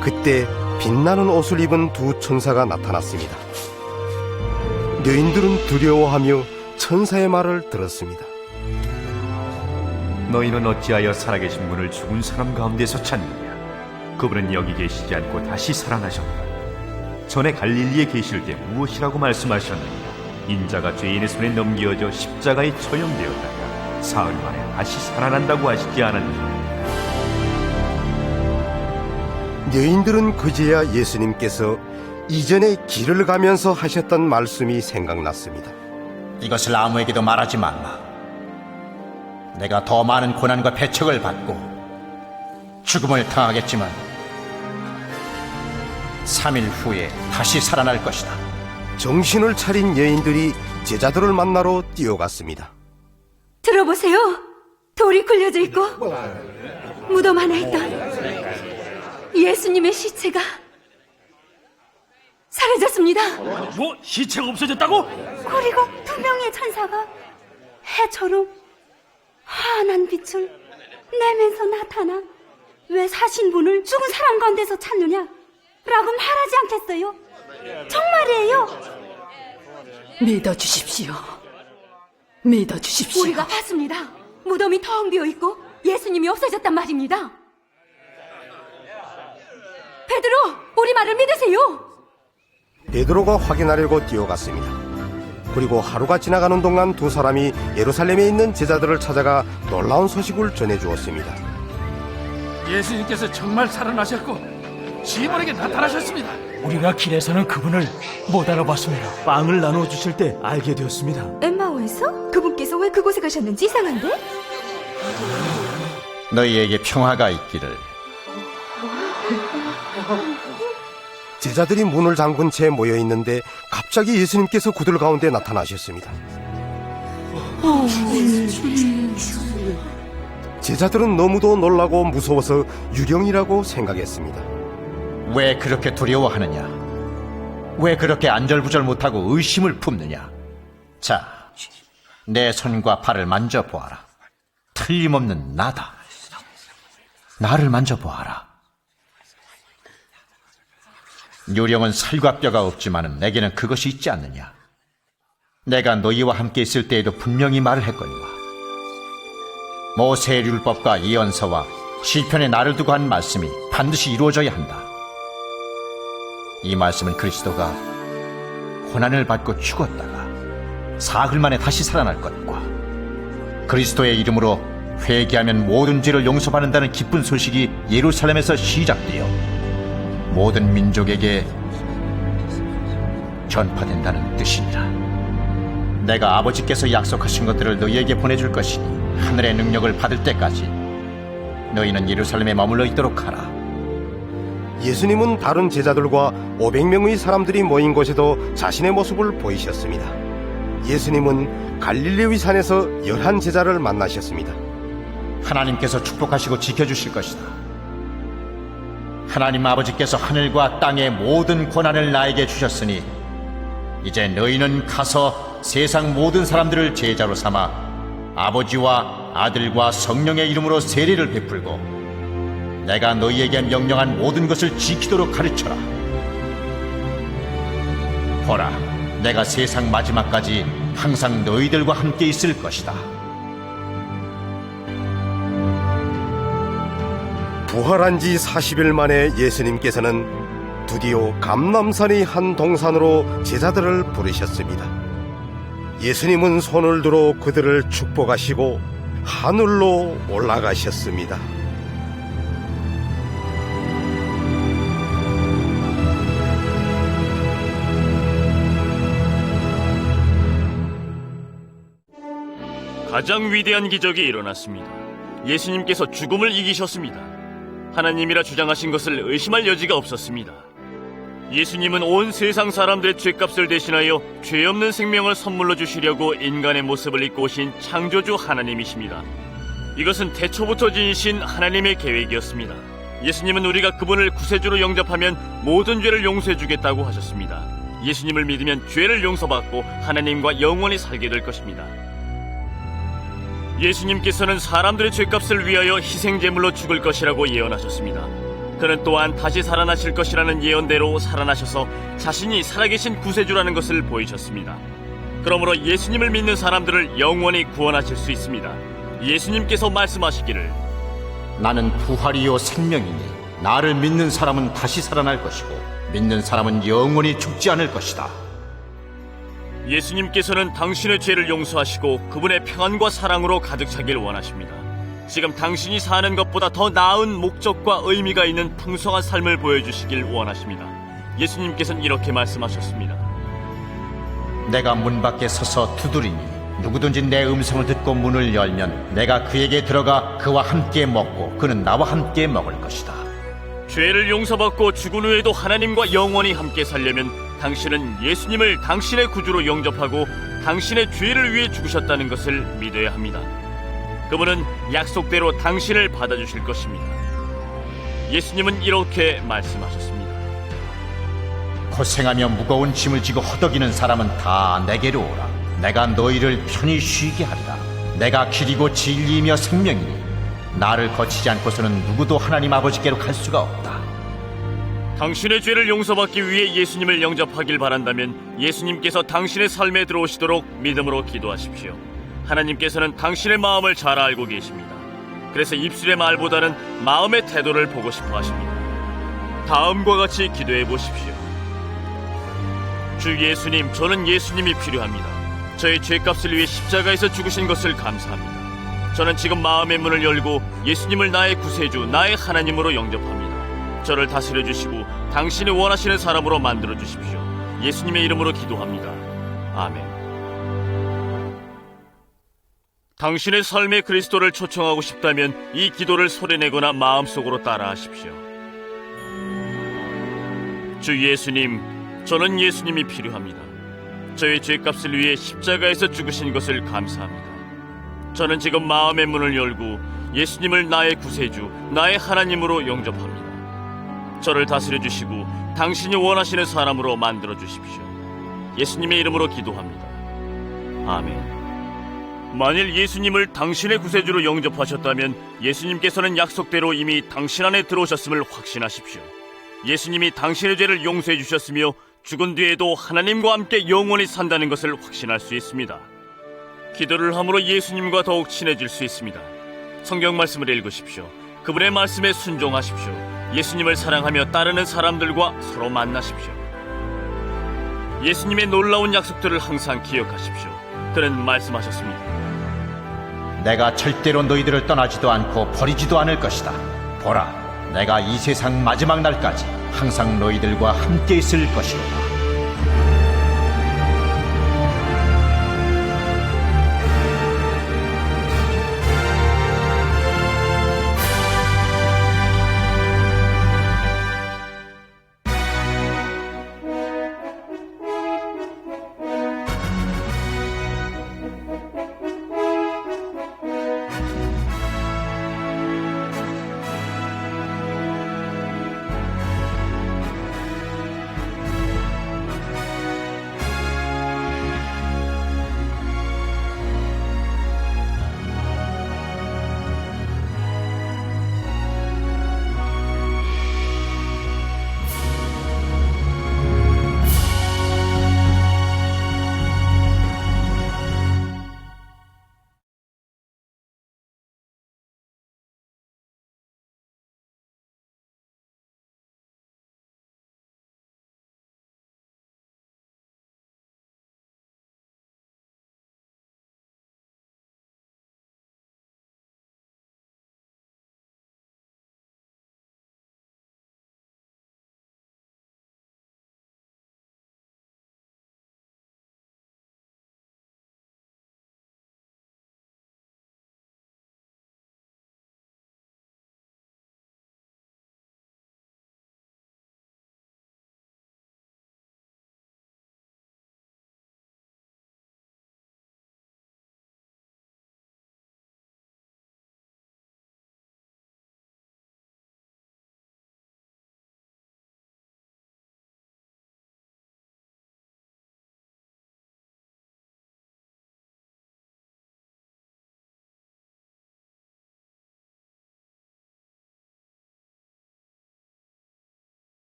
그때 빛나는 옷을 입은 두 천사가 나타났습니다. 여인들은 두려워하며 천사의 말을 들었습니다. 너희는 어찌하여 살아계신 분을 죽은 사람 가운데서 찾느냐? 그분은 여기 계시지 않고 다시 살아나셨다. 전에 갈릴리에 계실 때 무엇이라고 말씀하셨느냐? 인자가 죄인의 손에 넘겨져 십자가에 처형되었다가 사흘 만에 다시 살아난다고 하시지 않았느냐? 여인들은 그제야 예수님께서 이전에 길을 가면서 하셨던 말씀이 생각났습니다. 이것을 아무에게도 말하지 말라. 내가 더 많은 고난과 배척을 받고 죽음을 당하겠지만 3일 후에 다시 살아날 것이다. 정신을 차린 여인들이 제자들을 만나러 뛰어갔습니다. 들어보세요. 돌이 굴려져 있고 무덤 안에 있던 예수님의 시체가 사라졌습니다. 뭐? 시체가 없어졌다고? 그리고 2명의 천사가 해처럼 환한 빛을 내면서 나타나 왜 사신 분을 죽은 사람 가운데서 찾느냐? 라고 말하지 않겠어요? 정말이에요. 믿어주십시오. 믿어주십시오. 우리가 봤습니다. 무덤이 텅 비어있고 예수님이 없어졌단 말입니다. 베드로, 우리 말을 믿으세요. 베드로가 확인하려고 뛰어갔습니다. 그리고 하루가 지나가는 동안 두 사람이 예루살렘에 있는 제자들을 찾아가 놀라운 소식을 전해주었습니다. 예수님께서 정말 살아나셨고 시몬에게 나타나셨습니다. 우리가 길에서는 그분을 못 알아봤습니다. 빵을 나눠 주실 때 알게 되었습니다. 엠마오에서? 그분께서 왜 그곳에 가셨는지 이상한데? 너희에게 평화가 있기를. 제자들이 문을 잠근 채 모여있는데 갑자기 예수님께서 그들 가운데 나타나셨습니다. 제자들은 너무도 놀라고 무서워서 유령이라고 생각했습니다. 왜 그렇게 두려워하느냐? 왜 그렇게 안절부절 못하고 의심을 품느냐? 자, 내 손과 발을 만져보아라. 틀림없는 나다. 나를 만져보아라. 유령은 살과 뼈가 없지만 내게는 그것이 있지 않느냐? 내가 너희와 함께 있을 때에도 분명히 말을 했거니와. 모세의 율법과 예언서와 시편에 나를 두고 한 말씀이 반드시 이루어져야 한다. 이 말씀은 그리스도가 고난을 받고 죽었다가 사흘 만에 다시 살아날 것과 그리스도의 이름으로 회개하면 모든 죄를 용서받는다는 기쁜 소식이 예루살렘에서 시작되어 모든 민족에게 전파된다는 뜻이니라. 내가 아버지께서 약속하신 것들을 너희에게 보내줄 것이니 하늘의 능력을 받을 때까지 너희는 예루살렘에 머물러 있도록 하라. 예수님은 다른 제자들과 500명의 사람들이 모인 곳에도 자신의 모습을 보이셨습니다. 예수님은 갈릴리의 산에서 11제자를 만나셨습니다. 하나님께서 축복하시고 지켜주실 것이다. 하나님 아버지께서 하늘과 땅의 모든 권한을 나에게 주셨으니 이제 너희는 가서 세상 모든 사람들을 제자로 삼아 아버지와 아들과 성령의 이름으로 세례를 베풀고 내가 너희에게 명령한 모든 것을 지키도록 가르쳐라. 보라, 내가 세상 마지막까지 항상 너희들과 함께 있을 것이다. 부활한 지 40일 만에 예수님께서는 드디어 감람산의 한 동산으로 제자들을 부르셨습니다. 예수님은 손을 들어 그들을 축복하시고 하늘로 올라가셨습니다. 가장 위대한 기적이 일어났습니다. 예수님께서 죽음을 이기셨습니다. 하나님이라 주장하신 것을 의심할 여지가 없었습니다. 예수님은 온 세상 사람들의 죄값을 대신하여 죄 없는 생명을 선물로 주시려고 인간의 모습을 입고 오신 창조주 하나님이십니다. 이것은 태초부터 지니신 하나님의 계획이었습니다. 예수님은 우리가 그분을 구세주로 영접하면 모든 죄를 용서해 주겠다고 하셨습니다. 예수님을 믿으면 죄를 용서받고 하나님과 영원히 살게 될 것입니다. 예수님께서는 사람들의 죄값을 위하여 희생제물로 죽을 것이라고 예언하셨습니다. 그는 또한 다시 살아나실 것이라는 예언대로 살아나셔서 자신이 살아계신 구세주라는 것을 보이셨습니다. 그러므로 예수님을 믿는 사람들을 영원히 구원하실 수 있습니다. 예수님께서 말씀하시기를 나는 부활이요 생명이니 나를 믿는 사람은 다시 살아날 것이고 믿는 사람은 영원히 죽지 않을 것이다. 예수님께서는 당신의 죄를 용서하시고 그분의 평안과 사랑으로 가득 차길 원하십니다. 지금 당신이 사는 것보다 더 나은 목적과 의미가 있는 풍성한 삶을 보여주시길 원하십니다. 예수님께서는 이렇게 말씀하셨습니다. 내가 문 밖에 서서 두드리니 누구든지 내 음성을 듣고 문을 열면 내가 그에게 들어가 그와 함께 먹고 그는 나와 함께 먹을 것이다. 죄를 용서받고 죽은 후에도 하나님과 영원히 함께 살려면 당신은 예수님을 당신의 구주로 영접하고 당신의 죄를 위해 죽으셨다는 것을 믿어야 합니다. 그분은 약속대로 당신을 받아주실 것입니다. 예수님은 이렇게 말씀하셨습니다. 고생하며 무거운 짐을 지고 허덕이는 사람은 다 내게로 오라. 내가 너희를 편히 쉬게 하리라. 내가 길이고 진리이며 생명이니 나를 거치지 않고서는 누구도 하나님 아버지께로 갈 수가 없다. 당신의 죄를 용서받기 위해 예수님을 영접하길 바란다면 예수님께서 당신의 삶에 들어오시도록 믿음으로 기도하십시오. 하나님께서는 당신의 마음을 잘 알고 계십니다. 그래서 입술의 말보다는 마음의 태도를 보고 싶어 하십니다. 다음과 같이 기도해 보십시오. 주 예수님, 저는 예수님이 필요합니다. 저의 죄값을 위해 십자가에서 죽으신 것을 감사합니다. 저는 지금 마음의 문을 열고 예수님을 나의 구세주, 나의 하나님으로 영접합니다. 저를 다스려 주시고 당신이 원하시는 사람으로 만들어 주십시오. 예수님의 이름으로 기도합니다. 아멘. 당신의 삶에 그리스도를 초청하고 싶다면 이 기도를 소리내거나 마음속으로 따라하십시오. 주 예수님, 저는 예수님이 필요합니다. 저의 죄값을 위해 십자가에서 죽으신 것을 감사합니다. 저는 지금 마음의 문을 열고 예수님을 나의 구세주, 나의 하나님으로 영접합니다. 저를 다스려 주시고 당신이 원하시는 사람으로 만들어 주십시오. 예수님의 이름으로 기도합니다. 아멘. 만일 예수님을 당신의 구세주로 영접하셨다면 예수님께서는 약속대로 이미 당신 안에 들어오셨음을 확신하십시오. 예수님이 당신의 죄를 용서해 주셨으며 죽은 뒤에도 하나님과 함께 영원히 산다는 것을 확신할 수 있습니다. 기도를 함으로 예수님과 더욱 친해질 수 있습니다. 성경 말씀을 읽으십시오. 그분의 말씀에 순종하십시오. 예수님을 사랑하며 따르는 사람들과 서로 만나십시오. 예수님의 놀라운 약속들을 항상 기억하십시오. 그는 말씀하셨습니다. 내가 절대로 너희들을 떠나지도 않고 버리지도 않을 것이다. 보라, 내가 이 세상 마지막 날까지 항상 너희들과 함께 있을 것이로다.